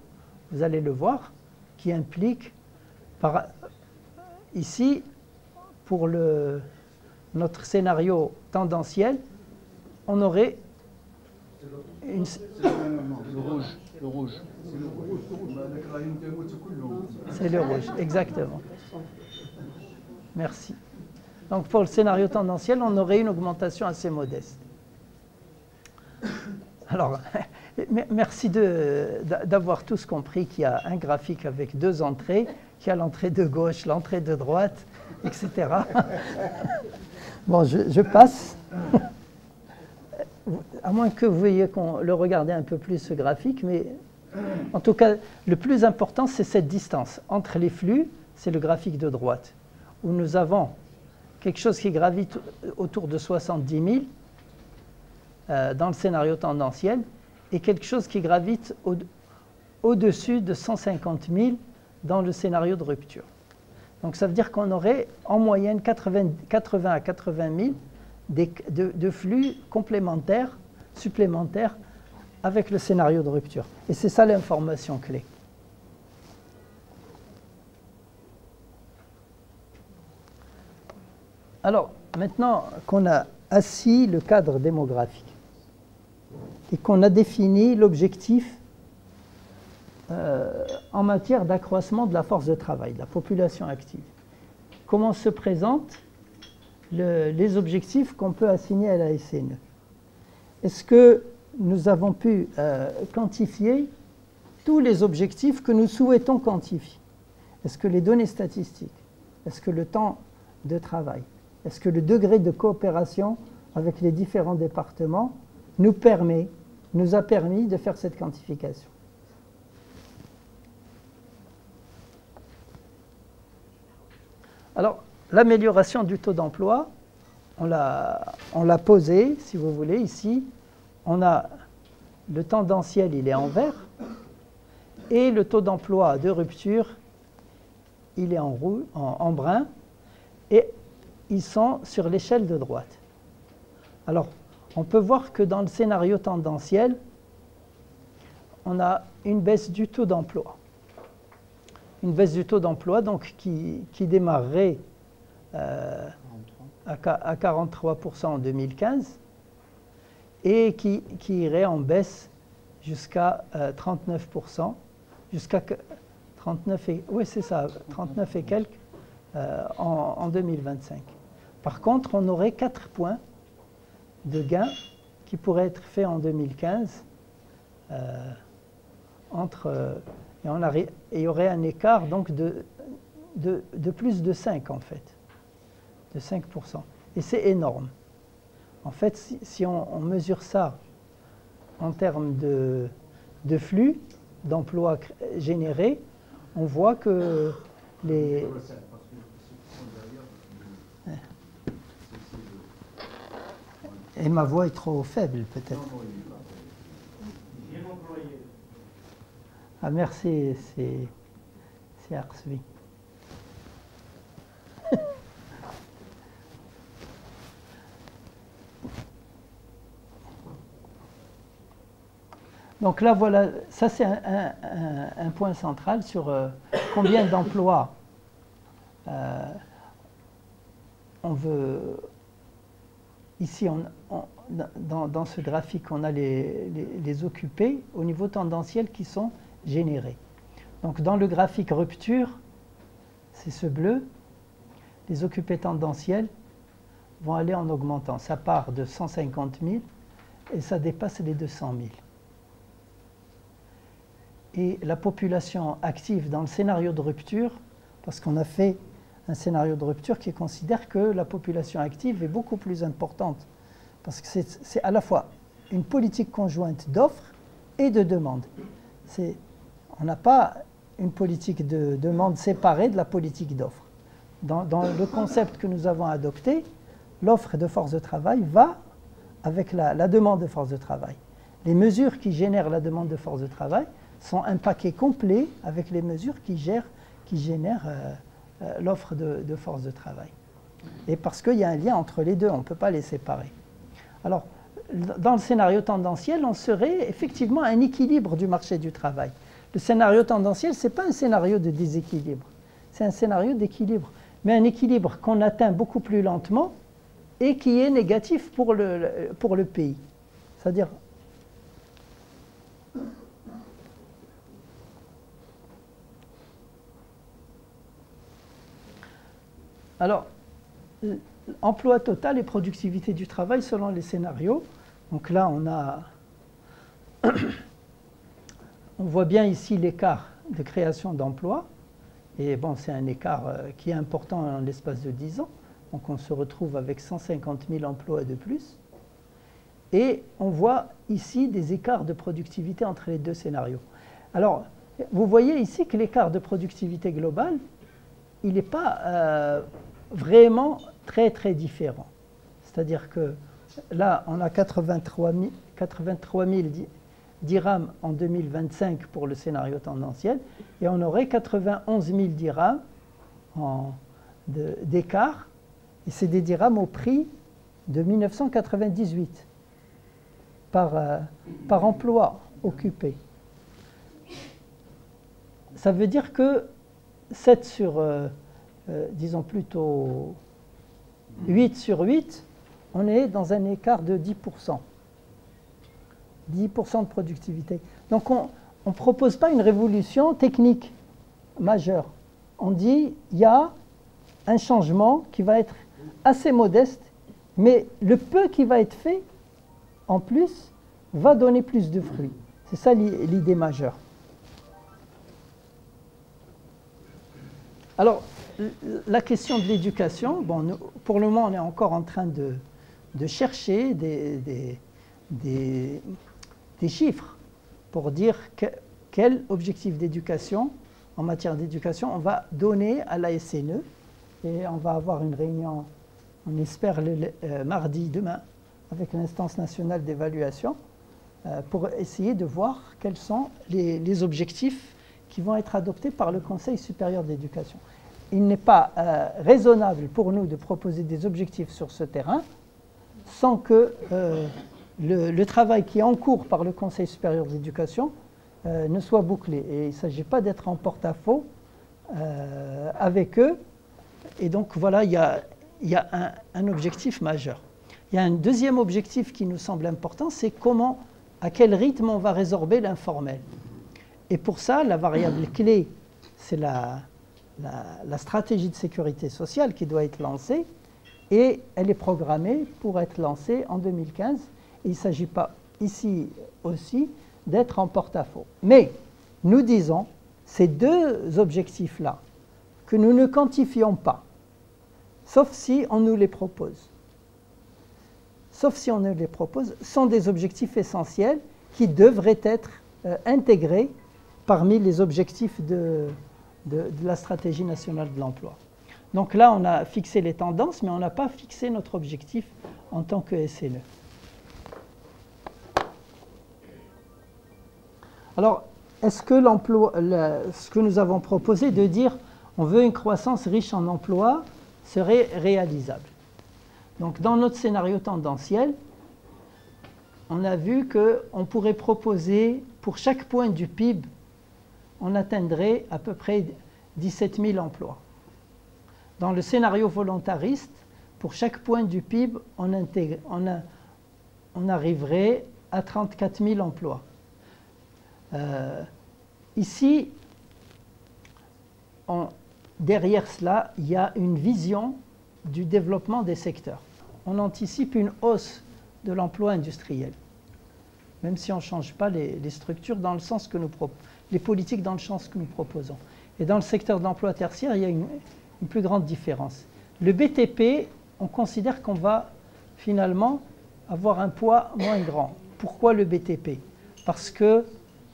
S1: vous allez le voir, qui implique, ici, pour notre scénario tendanciel, on aurait une...
S2: Le rouge.
S1: C'est le rouge, exactement. Merci. Donc pour le scénario tendanciel, on aurait une augmentation assez modeste. Alors, merci d'avoir tous compris qu'il y a un graphique avec deux entrées, qu'il y a l'entrée de gauche, l'entrée de droite, etc. Bon, je passe. À moins que vous veuillez le regarder un peu plus, ce graphique, mais en tout cas, le plus important, c'est cette distance. Entre les flux, c'est le graphique de droite, où nous avons quelque chose qui gravite autour de 70 000 dans le scénario tendanciel, et quelque chose qui gravite au-dessus de 150 000 dans le scénario de rupture. Donc ça veut dire qu'on aurait en moyenne 80 à 80 000 de flux complémentaires, supplémentaires, avec le scénario de rupture. Et c'est ça l'information clé. Alors, maintenant qu'on a assis le cadre démographique et qu'on a défini l'objectif en matière d'accroissement de la force de travail, de la population active, comment se présentent les objectifs qu'on peut assigner à la SNE? Est-ce que nous avons pu quantifier tous les objectifs que nous souhaitons quantifier? Est-ce que les données statistiques? Est-ce que le temps de travail? Est-ce que le degré de coopération avec les différents départements nous a permis de faire cette quantification? Alors, l'amélioration du taux d'emploi, on l'a posé, si vous voulez, ici. On a le tendanciel, il est en vert, et le taux d'emploi de rupture, il est en brun, et ils sont sur l'échelle de droite. Alors, on peut voir que dans le scénario tendanciel, on a une baisse du taux d'emploi. Une baisse du taux d'emploi donc qui démarrerait à 43% en 2015 et qui irait en baisse jusqu'à 39%, jusqu'à 39 et, oui, c'est ça, 39 et quelques en 2025. Par contre, on aurait 4 points de gain qui pourraient être faits en 2015 et il y aurait un écart donc de plus de 5 en fait, de 5%. Et c'est énorme. En fait, si on mesure ça en termes de flux, d'emplois générés, on voit que les... Et ma voix est trop faible, peut-être. Ah, merci, c'est Arsvi. Donc là, voilà, ça c'est un point central sur combien ici, dans ce graphique, on a les occupés au niveau tendanciel qui sont générés. Donc dans le graphique rupture, c'est ce bleu, les occupés tendanciels vont aller en augmentant. Ça part de 150 000 et ça dépasse les 200 000. Et la population active dans le scénario de rupture, parce qu'on a fait un scénario de rupture qui considère que la population active est beaucoup plus importante, parce que c'est à la fois une politique conjointe d'offres et de demande. On n'a pas une politique de demande séparée de la politique d'offres. Dans le concept que nous avons adopté, l'offre de force de travail va avec la demande de force de travail. Les mesures qui génèrent la demande de force de travail sont un paquet complet avec les mesures qui génèrent l'offre de force de travail. Et parce qu'il y a un lien entre les deux, on ne peut pas les séparer. Alors, dans le scénario tendanciel, on serait effectivement à un équilibre du marché du travail. Le scénario tendanciel, ce n'est pas un scénario de déséquilibre, c'est un scénario d'équilibre. Mais un équilibre qu'on atteint beaucoup plus lentement et qui est négatif pour le pays. C'est-à-dire, alors, emploi total et productivité du travail selon les scénarios. Donc là, on voit bien ici l'écart de création d'emplois. Et bon, c'est un écart qui est important en l'espace de 10 ans. Donc on se retrouve avec 150 000 emplois de plus. Et on voit ici des écarts de productivité entre les deux scénarios. Alors, vous voyez ici que l'écart de productivité globale, il n'est pas vraiment très très différent. C'est-à-dire que là, on a 83 000 dirhams en 2025 pour le scénario tendanciel, et on aurait 91 000 dirhams d'écart, et c'est des dirhams au prix de 1998 par emploi occupé. Ça veut dire que 7 sur, disons plutôt 8 sur 8, on est dans un écart de 10%. 10% de productivité. Donc on ne propose pas une révolution technique majeure. On dit il y a un changement qui va être assez modeste, mais le peu qui va être fait, en plus, va donner plus de fruits. C'est ça l'idée majeure. Alors, la question de l'éducation, bon, pour le moment, on est encore en train de chercher des chiffres pour dire quel objectif d'éducation, en matière d'éducation, on va donner à la SNE. Et on va avoir une réunion, on espère mardi, demain, avec l'instance nationale d'évaluation, pour essayer de voir quels sont les objectifs qui vont être adoptés par le Conseil supérieur d'éducation. Il n'est pas raisonnable pour nous de proposer des objectifs sur ce terrain sans que le travail qui est en cours par le Conseil supérieur d'éducation ne soit bouclé. Et il ne s'agit pas d'être en porte-à-faux avec eux. Et donc voilà, il y a un objectif majeur. Il y a un deuxième objectif qui nous semble important, c'est à quel rythme on va résorber l'informel. Et pour ça, la variable clé, c'est la stratégie de sécurité sociale qui doit être lancée, et elle est programmée pour être lancée en 2015. Et il ne s'agit pas ici aussi d'être en porte-à-faux. Mais nous disons, ces deux objectifs-là, que nous ne quantifions pas, sauf si on nous les propose. Sauf si on nous les propose, sont des objectifs essentiels qui devraient être intégrés parmi les objectifs de la stratégie nationale de l'emploi. Donc là, on a fixé les tendances, mais on n'a pas fixé notre objectif en tant que SNE. Alors, est-ce que ce que nous avons proposé de dire on veut une croissance riche en emplois serait réalisable? Donc, dans notre scénario tendanciel, on a vu qu'on pourrait proposer, pour chaque point du PIB, on atteindrait à peu près 17 000 emplois. Dans le scénario volontariste, pour chaque point du PIB, on arriverait à 34 000 emplois. Ici, derrière cela, il y a une vision du développement des secteurs. On anticipe une hausse de l'emploi industriel, même si on ne change pas les structures dans le sens que les politiques dans le sens que nous proposons. Et dans le secteur de l'emploi tertiaire, il y a une plus grande différence. Le BTP, on considère qu'on va finalement avoir un poids moins grand. Pourquoi le BTP? Parce que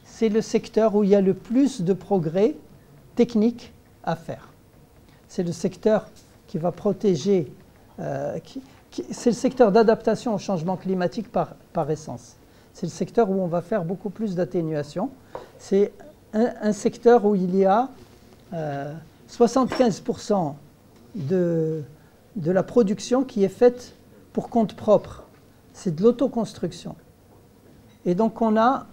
S1: c'est le secteur où il y a le plus de progrès techniques à faire. C'est le secteur qui va protéger, c'est le secteur d'adaptation au changement climatique par essence. C'est le secteur où on va faire beaucoup plus d'atténuation. C'est un secteur où il y a 75% de la production qui est faite pour compte propre. C'est de l'autoconstruction. Et donc on a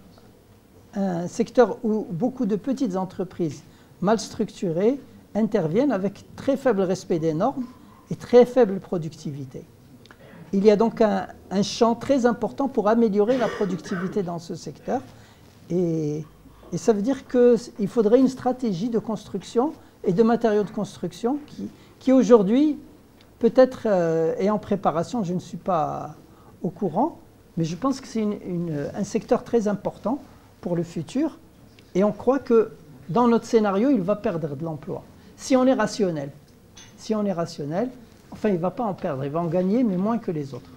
S1: un secteur où beaucoup de petites entreprises mal structurées interviennent avec très faible respect des normes et très faible productivité. Il y a donc un champ très important pour améliorer la productivité dans ce secteur. Et ça veut dire qu'il faudrait une stratégie de construction et de matériaux de construction qui aujourd'hui, peut-être est en préparation, je ne suis pas au courant, mais je pense que c'est un secteur très important pour le futur. Et on croit que dans notre scénario, il va perdre de l'emploi. Si on est rationnel, enfin, il ne va pas en perdre, il va en gagner, mais moins que les autres.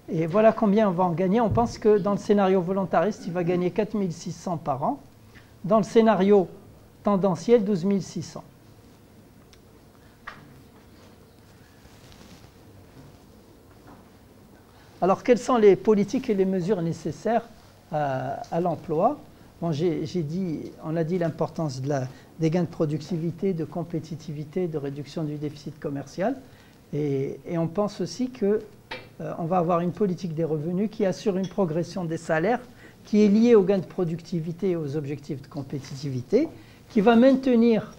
S1: Et voilà combien on va en gagner. On pense que dans le scénario volontariste, il va gagner 4 600 par an. Dans le scénario tendanciel, 12 600. Alors, quelles sont les politiques et les mesures nécessaires à l'emploi? Bon, on a dit l'importance des gains de productivité, de compétitivité, de réduction du déficit commercial. Et on pense aussi qu'on va avoir une politique des revenus qui assure une progression des salaires qui est liée aux gains de productivité et aux objectifs de compétitivité, qui va maintenir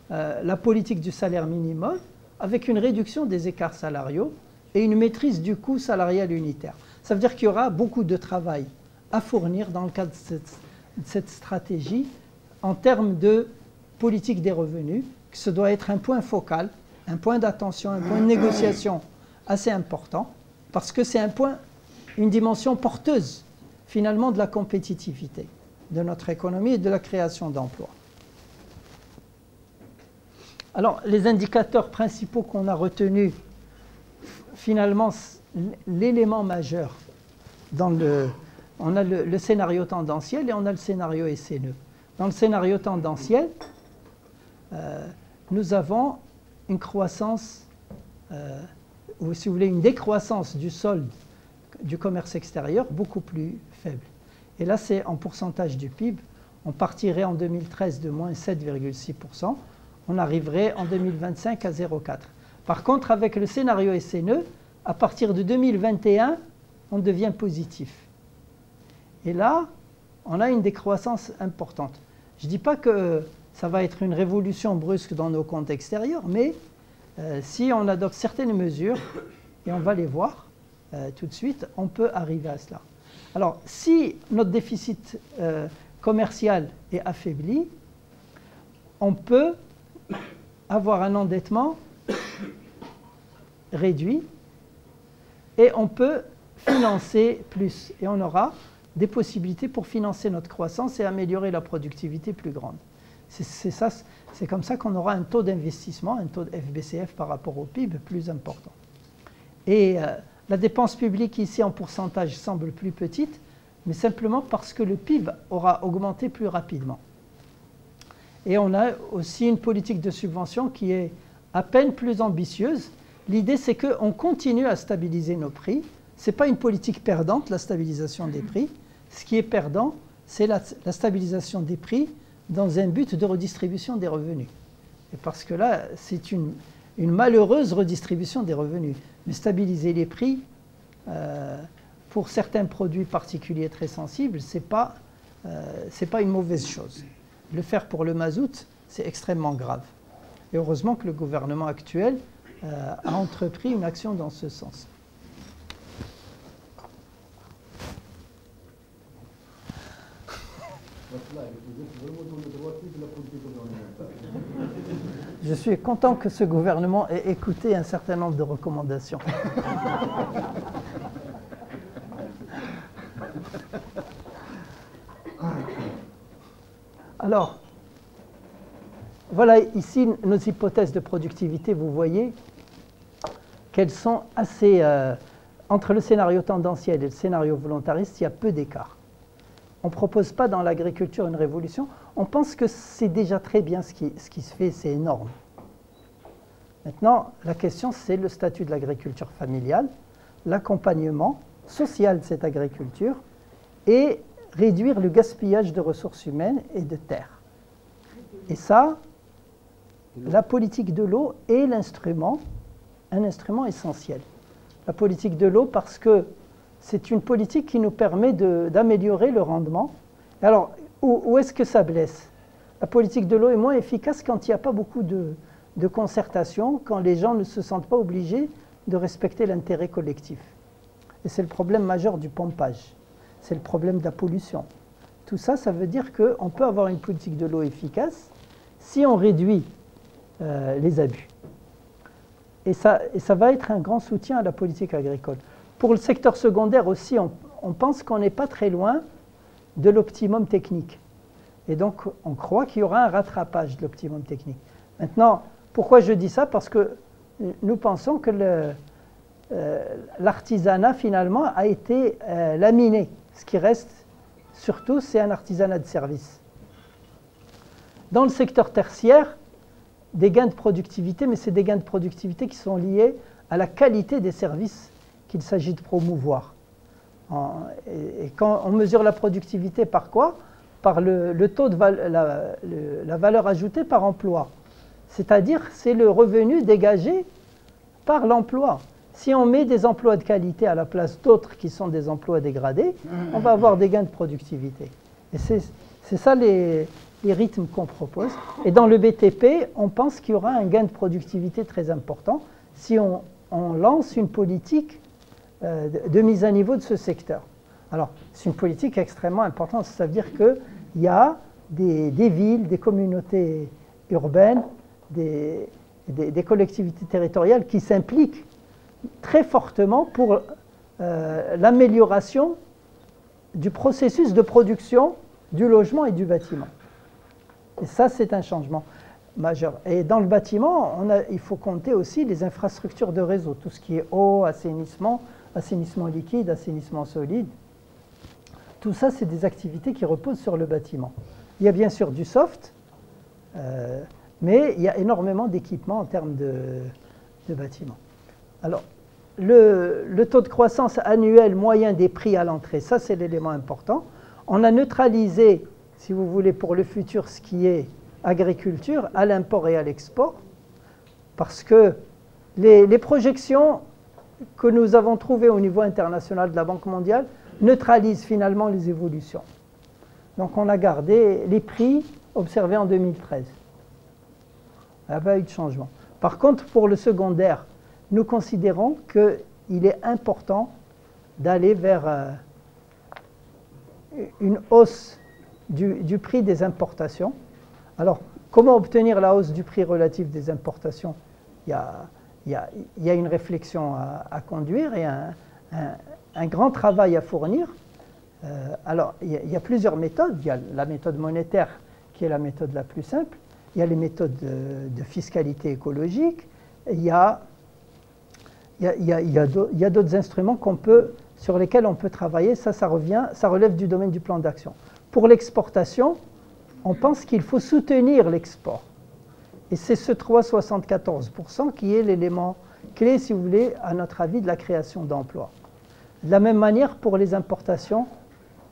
S1: la politique du salaire minimum avec une réduction des écarts salariaux et une maîtrise du coût salarial unitaire. Ça veut dire qu'il y aura beaucoup de travail à fournir dans le cadre de cette stratégie en termes de politique des revenus, que ce doit être un point focal, un point d'attention, un point de négociation assez important, parce que c'est une dimension porteuse finalement de la compétitivité de notre économie et de la création d'emplois. Alors, les indicateurs principaux qu'on a retenus, finalement, l'élément majeur on a le scénario tendanciel et on a le scénario SNE. Dans le scénario tendanciel, nous avons une croissance, ou si vous voulez, une décroissance du solde du commerce extérieur beaucoup plus faible. Et là, c'est en pourcentage du PIB. On partirait en 2013 de moins 7,6%. On arriverait en 2025 à 0,4%. Par contre, avec le scénario SNE, à partir de 2021, on devient positif. Et là, on a une décroissance importante. Je ne dis pas que ça va être une révolution brusque dans nos comptes extérieurs, mais si on adopte certaines mesures, et on va les voir tout de suite, on peut arriver à cela. Alors, si notre déficit commercial est affaibli, on peut avoir un endettement réduit et on peut financer plus. Et on aura des possibilités pour financer notre croissance et améliorer la productivité plus grande. C'est comme ça qu'on aura un taux d'investissement, un taux de FBCF par rapport au PIB plus important. Et la dépense publique ici en pourcentage semble plus petite, mais simplement parce que le PIB aura augmenté plus rapidement. Et on a aussi une politique de subvention qui est à peine plus ambitieuse. L'idée, c'est qu'on continue à stabiliser nos prix. Ce n'est pas une politique perdante, la stabilisation des prix. Ce qui est perdant, c'est la stabilisation des prix dans un but de redistribution des revenus. Et parce que là, c'est une malheureuse redistribution des revenus. Mais stabiliser les prix, pour certains produits particuliers très sensibles, ce n'est pas une mauvaise chose. Le faire pour le mazout, c'est extrêmement grave. Et heureusement que le gouvernement actuel a entrepris une action dans ce sens. Je suis content que ce gouvernement ait écouté un certain nombre de recommandations. Alors, voilà ici nos hypothèses de productivité. Vous voyez qu'elles sont assez... entre le scénario tendanciel et le scénario volontariste, il y a peu d'écart. On ne propose pas dans l'agriculture une révolution. On pense que c'est déjà très bien ce qui se fait, c'est énorme. Maintenant, la question, c'est le statut de l'agriculture familiale, l'accompagnement social de cette agriculture et réduire le gaspillage de ressources humaines et de terres. Et ça, la politique de l'eau est un instrument essentiel. La politique de l'eau parce que c'est une politique qui nous permet d'améliorer le rendement. Alors, où est-ce que ça blesse? La politique de l'eau est moins efficace quand il n'y a pas beaucoup de concertation, quand les gens ne se sentent pas obligés de respecter l'intérêt collectif. Et c'est le problème majeur du pompage. C'est le problème de la pollution. Tout ça, ça veut dire qu'on peut avoir une politique de l'eau efficace si on réduit les abus. Et ça va être un grand soutien à la politique agricole. Pour le secteur secondaire aussi, on pense qu'on n'est pas très loin de l'optimum technique. Et donc, on croit qu'il y aura un rattrapage de l'optimum technique. Maintenant, pourquoi je dis ça? Parce que nous pensons que l'artisanat, finalement, a été laminé. Ce qui reste, surtout, c'est un artisanat de service. Dans le secteur tertiaire, des gains de productivité, mais c'est des gains de productivité qui sont liés à la qualité des services qu'il s'agit de promouvoir. Et quand on mesure la productivité par quoi? Par le taux de la valeur ajoutée par emploi. C'est-à-dire, c'est le revenu dégagé par l'emploi. Si on met des emplois de qualité à la place d'autres qui sont des emplois dégradés, on va avoir des gains de productivité. Et c'est ça les rythmes qu'on propose. Et dans le BTP, on pense qu'il y aura un gain de productivité très important si on lance une politique de mise à niveau de ce secteur. Alors, c'est une politique extrêmement importante. Ça veut dire qu'il y a des villes, des communautés urbaines, des collectivités territoriales qui s'impliquent très fortement pour l'amélioration du processus de production du logement et du bâtiment. Et ça, c'est un changement majeur. Et dans le bâtiment, il faut compter aussi les infrastructures de réseau, tout ce qui est eau, assainissement liquide, assainissement solide. Tout ça, c'est des activités qui reposent sur le bâtiment. Il y a bien sûr du soft, mais il y a énormément d'équipements en termes de bâtiments. Alors, le taux de croissance annuel moyen des prix à l'entrée, ça c'est l'élément important. On a neutralisé, si vous voulez, pour le futur, ce qui est agriculture, à l'import et à l'export, parce que les projections que nous avons trouvées au niveau international de la Banque mondiale neutralisent finalement les évolutions. Donc on a gardé les prix observés en 2013. Il n'y a pas eu de changement. Par contre, pour le secondaire, nous considérons qu'il est important d'aller vers une hausse du prix des importations. Alors, comment obtenir la hausse du prix relatif des importations? Il y a une réflexion à conduire et un grand travail à fournir. Alors, il y a plusieurs méthodes. Il y a la méthode monétaire qui est la méthode la plus simple. Il y a les méthodes de fiscalité écologique. Il y a d'autres instruments sur lesquels on peut travailler. Ça relève du domaine du plan d'action. Pour l'exportation, on pense qu'il faut soutenir l'export. Et c'est ce 3,74% qui est l'élément clé, si vous voulez, à notre avis, de la création d'emplois. De la même manière pour les importations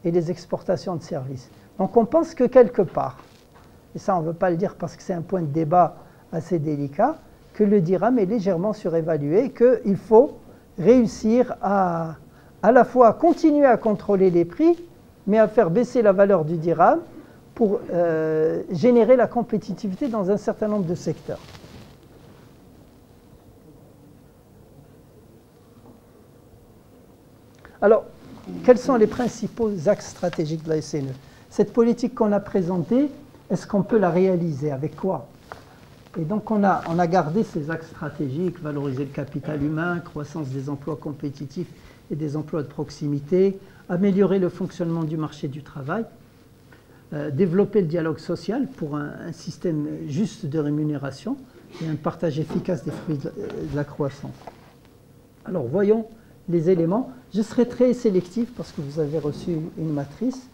S1: et les exportations de services. Donc on pense que quelque part, et ça on ne veut pas le dire parce que c'est un point de débat assez délicat, que le dirham est légèrement surévalué, qu'il faut réussir à la fois continuer à contrôler les prix, mais à faire baisser la valeur du dirham pour générer la compétitivité dans un certain nombre de secteurs. Alors, quels sont les principaux axes stratégiques de la SNE? Cette politique qu'on a présentée, est-ce qu'on peut la réaliser? Avec quoi? Et donc on a gardé ces axes stratégiques, valoriser le capital humain, croissance des emplois compétitifs et des emplois de proximité, améliorer le fonctionnement du marché du travail, développer le dialogue social pour un système juste de rémunération et un partage efficace des fruits de la croissance. Alors voyons les éléments. Je serai très sélectif parce que vous avez reçu une matrice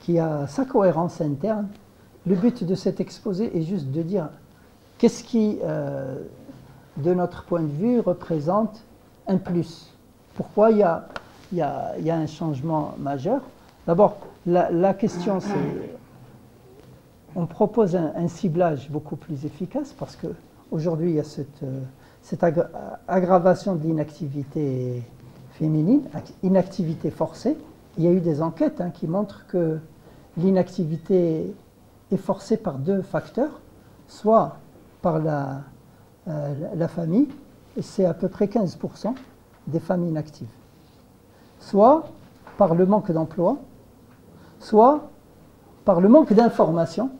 S1: qui a sa cohérence interne. Le but de cet exposé est juste de dire qu'est-ce qui, de notre point de vue, représente un plus. Pourquoi il y a un changement majeur? D'abord, la question c'est, on propose un ciblage beaucoup plus efficace parce qu'aujourd'hui il y a cette aggravation de l'inactivité féminine, inactivité forcée. Il y a eu des enquêtes qui montrent que l'inactivité est forcée par deux facteurs, soit par la famille, et c'est à peu près 15% des femmes inactives, soit par le manque d'emploi, soit par le manque d'information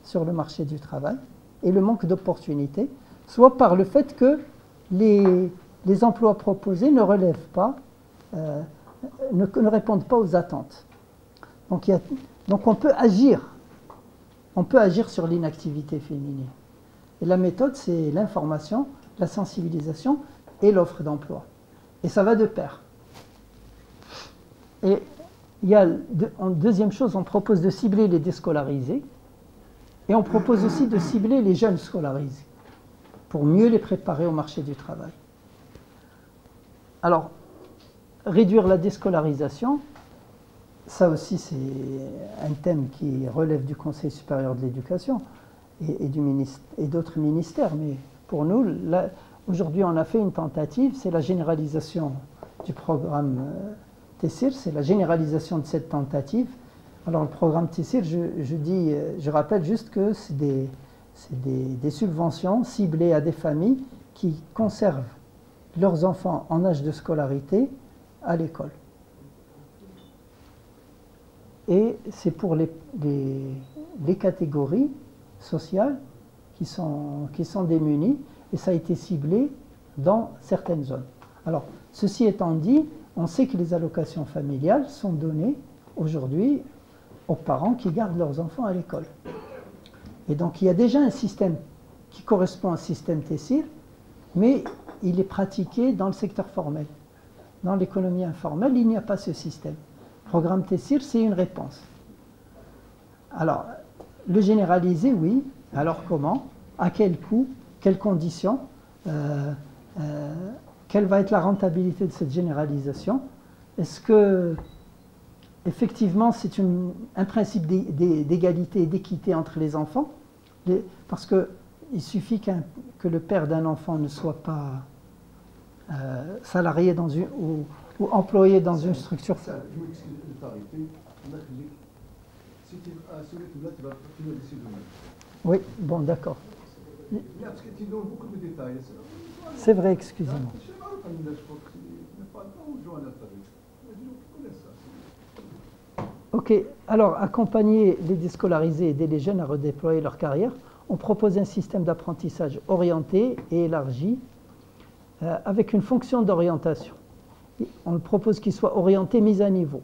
S1: sur le marché du travail et le manque d'opportunités, soit par le fait que les emplois proposés ne relèvent pas, ne répondent pas aux attentes. Donc on peut agir sur l'inactivité féminine. Et la méthode, c'est l'information, la sensibilisation et l'offre d'emploi. Et ça va de pair. Et il y a, en deuxième chose, on propose de cibler les déscolarisés et on propose aussi de cibler les jeunes scolarisés pour mieux les préparer au marché du travail. Alors, réduire la déscolarisation, ça aussi c'est un thème qui relève du Conseil supérieur de l'éducation et d'autres ministères. Mais pour nous, aujourd'hui on a fait une tentative, c'est la généralisation du programme TESIR, c'est la généralisation de cette tentative. Alors le programme TESIR, je rappelle juste que c'est des subventions ciblées à des familles qui conservent leurs enfants en âge de scolarité à l'école. Et c'est pour les catégories sociales qui sont démunies, et ça a été ciblé dans certaines zones. Alors, ceci étant dit, on sait que les allocations familiales sont données aujourd'hui aux parents qui gardent leurs enfants à l'école. Et donc, il y a déjà un système qui correspond à un système TESIR, mais il est pratiqué dans le secteur formel. Dans l'économie informelle, il n'y a pas ce système. Le programme TESIR, c'est une réponse. Alors, le généraliser, oui. Alors comment? À quel coût? Quelles conditions? Quelle va être la rentabilité de cette généralisation? Est-ce que, effectivement, c'est un principe d'égalité et d'équité entre les enfants? Parce qu'il suffit que le père d'un enfant ne soit pas salarié ou employé dans une structure.
S2: Je m'excuse de t'arrêter. Si tu as celui là, tu vas finaliser demain.
S1: Oui, bon, d'accord.
S2: Parce que tu donnes beaucoup de détails.
S1: C'est vrai, excusez-moi. Ok, alors accompagner les déscolarisés et aider les jeunes à redéployer leur carrière, on propose un système d'apprentissage orienté et élargi avec une fonction d'orientation. On le propose qu'il soit orienté, mis à niveau.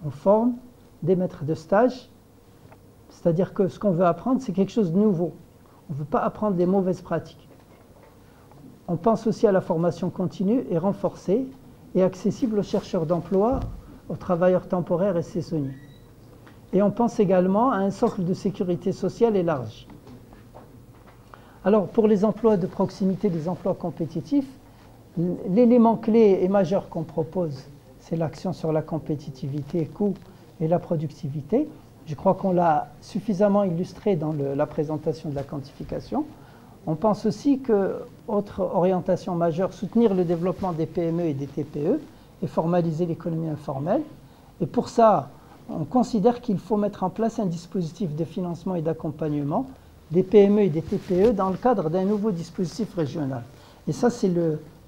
S1: On forme des maîtres de stage, c'est-à-dire que ce qu'on veut apprendre, c'est quelque chose de nouveau. On ne veut pas apprendre des mauvaises pratiques. On pense aussi à la formation continue et renforcée et accessible aux chercheurs d'emploi, aux travailleurs temporaires et saisonniers. Et on pense également à un socle de sécurité sociale élargi. Alors, pour les emplois de proximité, les emplois compétitifs, l'élément clé et majeur qu'on propose, c'est l'action sur la compétitivité, coût et la productivité. Je crois qu'on l'a suffisamment illustré dans la présentation de la quantification. On pense aussi que, autre orientation majeure, soutenir le développement des PME et des TPE et formaliser l'économie informelle. Et pour ça, on considère qu'il faut mettre en place un dispositif de financement et d'accompagnement des PME et des TPE dans le cadre d'un nouveau dispositif régional. Et ça, c'est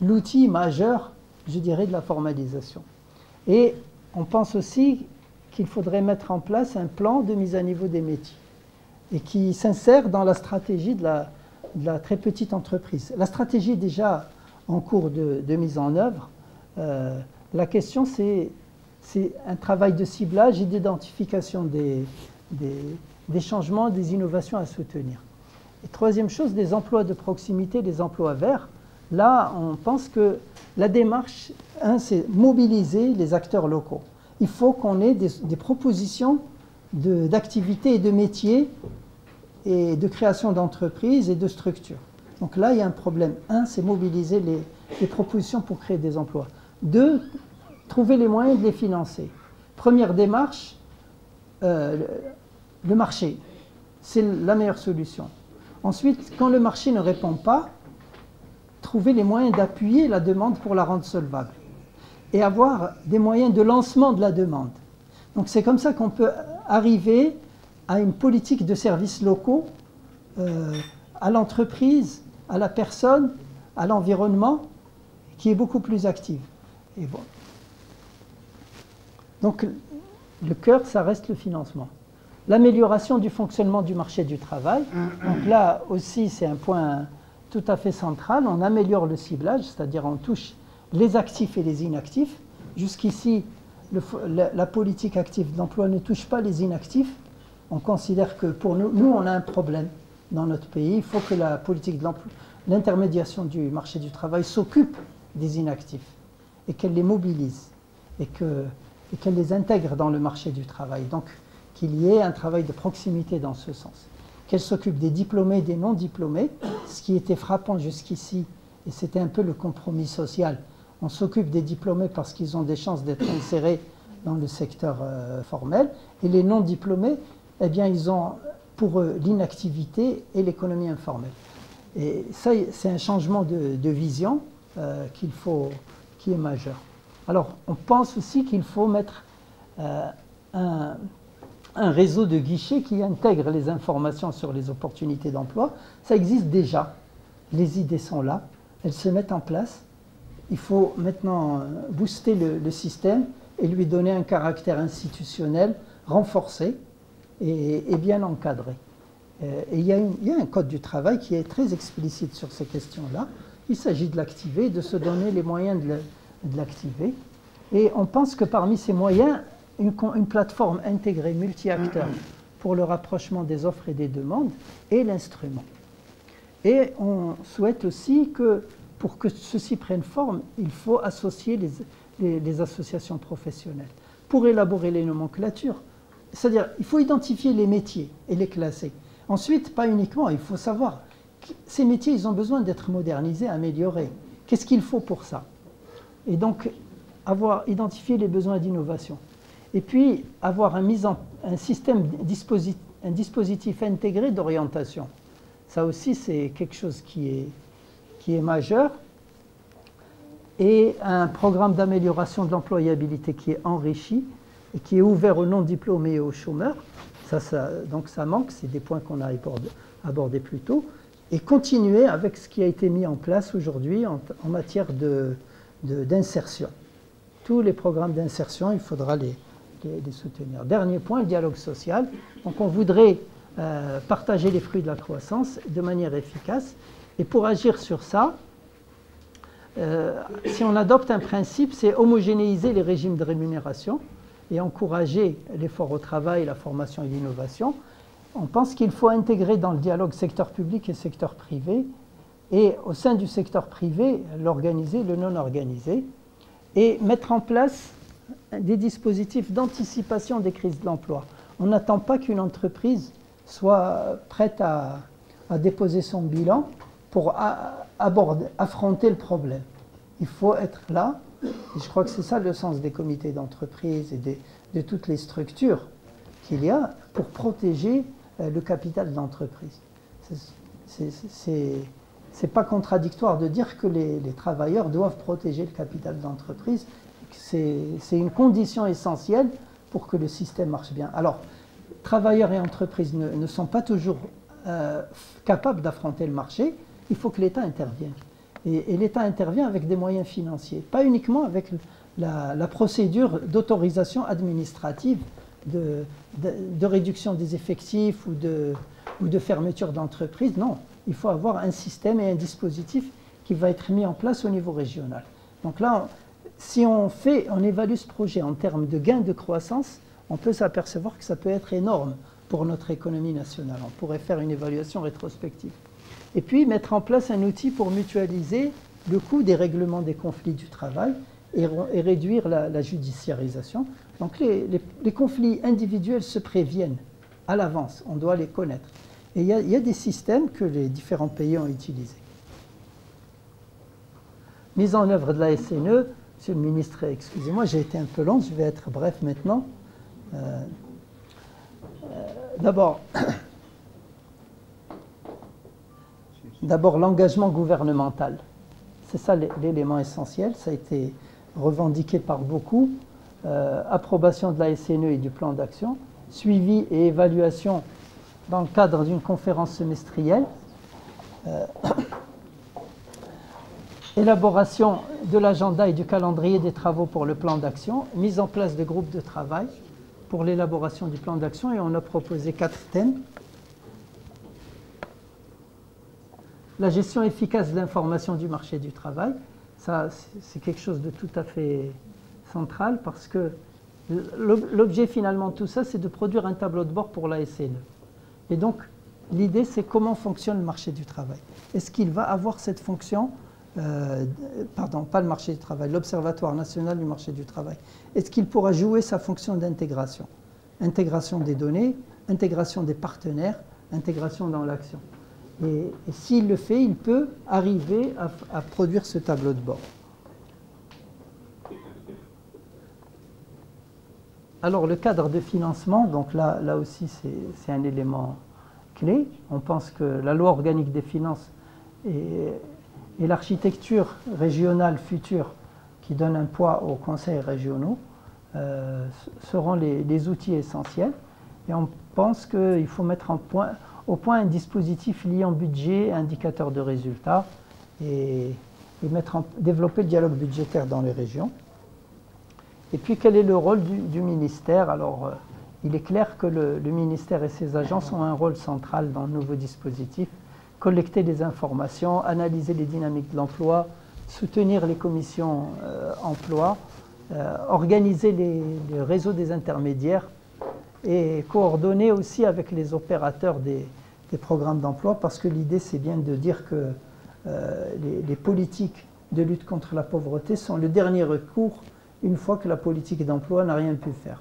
S1: l'outil majeur, je dirais, de la formalisation. Et on pense aussi qu'il faudrait mettre en place un plan de mise à niveau des métiers et qui s'insère dans la stratégie de la très petite entreprise. La stratégie est déjà en cours de mise en œuvre. La question, c'est un travail de ciblage et d'identification des changements, des innovations à soutenir. Et troisième chose, des emplois de proximité, des emplois verts. Là, on pense que la démarche, c'est mobiliser les acteurs locaux. Il faut qu'on ait des propositions d'activités et de métiers et de création d'entreprises et de structures. Donc là, il y a un problème. C'est mobiliser les propositions pour créer des emplois. 2, trouver les moyens de les financer. Première démarche, le marché. C'est la meilleure solution. Ensuite, quand le marché ne répond pas, trouver les moyens d'appuyer la demande pour la rendre solvable. Et avoir des moyens de lancement de la demande. Donc c'est comme ça qu'on peut arriver à une politique de services locaux, à l'entreprise, à la personne, à l'environnement, qui est beaucoup plus active. Et bon. Donc le cœur, ça reste le financement. L'amélioration du fonctionnement du marché du travail. Donc là aussi, c'est un point tout à fait central. On améliore le ciblage, c'est-à-dire on touche les actifs et les inactifs. Jusqu'ici, la politique active d'emploi ne touche pas les inactifs. On considère que pour nous, on a un problème dans notre pays. Il faut que la politique de l'emploi, l'intermédiation du marché du travail s'occupe des inactifs et qu'elle les mobilise et qu'elle les intègre dans le marché du travail. Donc, qu'il y ait un travail de proximité dans ce sens. Qu'elle s'occupe des diplômés et des non-diplômés, ce qui était frappant jusqu'ici, et c'était un peu le compromis social. On s'occupe des diplômés parce qu'ils ont des chances d'être insérés dans le secteur formel, et les non-diplômés, eh bien, ils ont pour eux l'inactivité et l'économie informelle. Et ça, c'est un changement de vision qui est majeur. Alors, on pense aussi qu'il faut mettre un réseau de guichets qui intègre les informations sur les opportunités d'emploi. Ça existe déjà. Les idées sont là. Elles se mettent en place. Il faut maintenant booster le système et lui donner un caractère institutionnel renforcé et bien encadré. Et il y a un code du travail qui est très explicite sur ces questions-là. Il s'agit de l'activer, de se donner les moyens de l'activer. Et on pense que parmi ces moyens, une plateforme intégrée multi-acteurs pour le rapprochement des offres et des demandes est l'instrument. Et on souhaite aussi que pour que ceci prenne forme, il faut associer les associations professionnelles pour élaborer les nomenclatures. C'est-à-dire il faut identifier les métiers et les classer. Ensuite, pas uniquement, il faut savoir que ces métiers, ils ont besoin d'être modernisés, améliorés. Qu'est-ce qu'il faut pour ça? Et donc, avoir identifié les besoins d'innovation. Et puis, avoir un dispositif intégré d'orientation. Ça aussi, c'est quelque chose qui est majeur. Et un programme d'amélioration de l'employabilité qui est enrichi et qui est ouvert aux non-diplômés et aux chômeurs. Donc ça manque, c'est des points qu'on a abordés plus tôt. Et continuer avec ce qui a été mis en place aujourd'hui en matière d'insertion. Tous les programmes d'insertion, il faudra les soutenir. Dernier point, le dialogue social. Donc on voudrait partager les fruits de la croissance de manière efficace. Et pour agir sur ça, si on adopte un principe, c'est homogénéiser les régimes de rémunération et encourager l'effort au travail, la formation et l'innovation. On pense qu'il faut intégrer dans le dialogue secteur public et secteur privé, et au sein du secteur privé, l'organisé, le non organisé, et mettre en place des dispositifs d'anticipation des crises de l'emploi. On n'attend pas qu'une entreprise soit prête à déposer son bilan pour affronter le problème. Il faut être là, et je crois que c'est ça le sens des comités d'entreprise et de toutes les structures qu'il y a pour protéger le capital de l'entreprise. C'est pas contradictoire de dire que les travailleurs doivent protéger le capital de l'entreprise. C'est une condition essentielle pour que le système marche bien. Alors, travailleurs et entreprises ne sont pas toujours capables d'affronter le marché. Il faut que l'État intervienne. Et l'État intervient avec des moyens financiers, pas uniquement avec la procédure d'autorisation administrative de réduction des effectifs ou de fermeture d'entreprises. Non, il faut avoir un système et un dispositif qui va être mis en place au niveau régional. Donc là, si on évalue ce projet en termes de gains de croissance, on peut s'apercevoir que ça peut être énorme pour notre économie nationale. On pourrait faire une évaluation rétrospective. Et puis mettre en place un outil pour mutualiser le coût des règlements des conflits du travail et réduire la judiciarisation. Donc les conflits individuels se préviennent à l'avance, on doit les connaître. Et il y a des systèmes que les différents pays ont utilisés. Mise en œuvre de la SNE, Monsieur le ministre, excusez-moi, j'ai été un peu long, je vais être bref maintenant. D'abord, l'engagement gouvernemental. C'est ça l'élément essentiel, ça a été revendiqué par beaucoup. Approbation de la SNE et du plan d'action, suivi et évaluation dans le cadre d'une conférence semestrielle, élaboration de l'agenda et du calendrier des travaux pour le plan d'action, mise en place de groupes de travail pour l'élaboration du plan d'action, et on a proposé 4 thèmes. La gestion efficace de l'information du marché du travail, ça c'est quelque chose de tout à fait central parce que l'objet finalement de tout ça, c'est de produire un tableau de bord pour la SNE. Et donc l'idée, c'est comment fonctionne le marché du travail. Est-ce qu'il va avoir cette fonction, pardon, pas le marché du travail, l'Observatoire national du marché du travail. Est-ce qu'il pourra jouer sa fonction d'intégration? Intégration des données, intégration des partenaires, intégration dans l'action. Et s'il le fait, il peut arriver à produire ce tableau de bord. Alors le cadre de financement, donc là aussi c'est un élément clé. On pense que la loi organique des finances et l'architecture régionale future qui donne un poids aux conseils régionaux seront les outils essentiels. Et on pense qu'il faut mettre au point un dispositif liant budget, indicateur de résultats et développer le dialogue budgétaire dans les régions. Et puis quel est le rôle du ministère? Alors il est clair que le ministère et ses agences ont un rôle central dans le nouveau dispositif. Collecter des informations, analyser les dynamiques de l'emploi, soutenir les commissions emploi, organiser les réseaux des intermédiaires et coordonner aussi avec les opérateurs des programmes d'emploi, parce que l'idée c'est bien de dire que les politiques de lutte contre la pauvreté sont le dernier recours une fois que la politique d'emploi n'a rien pu faire.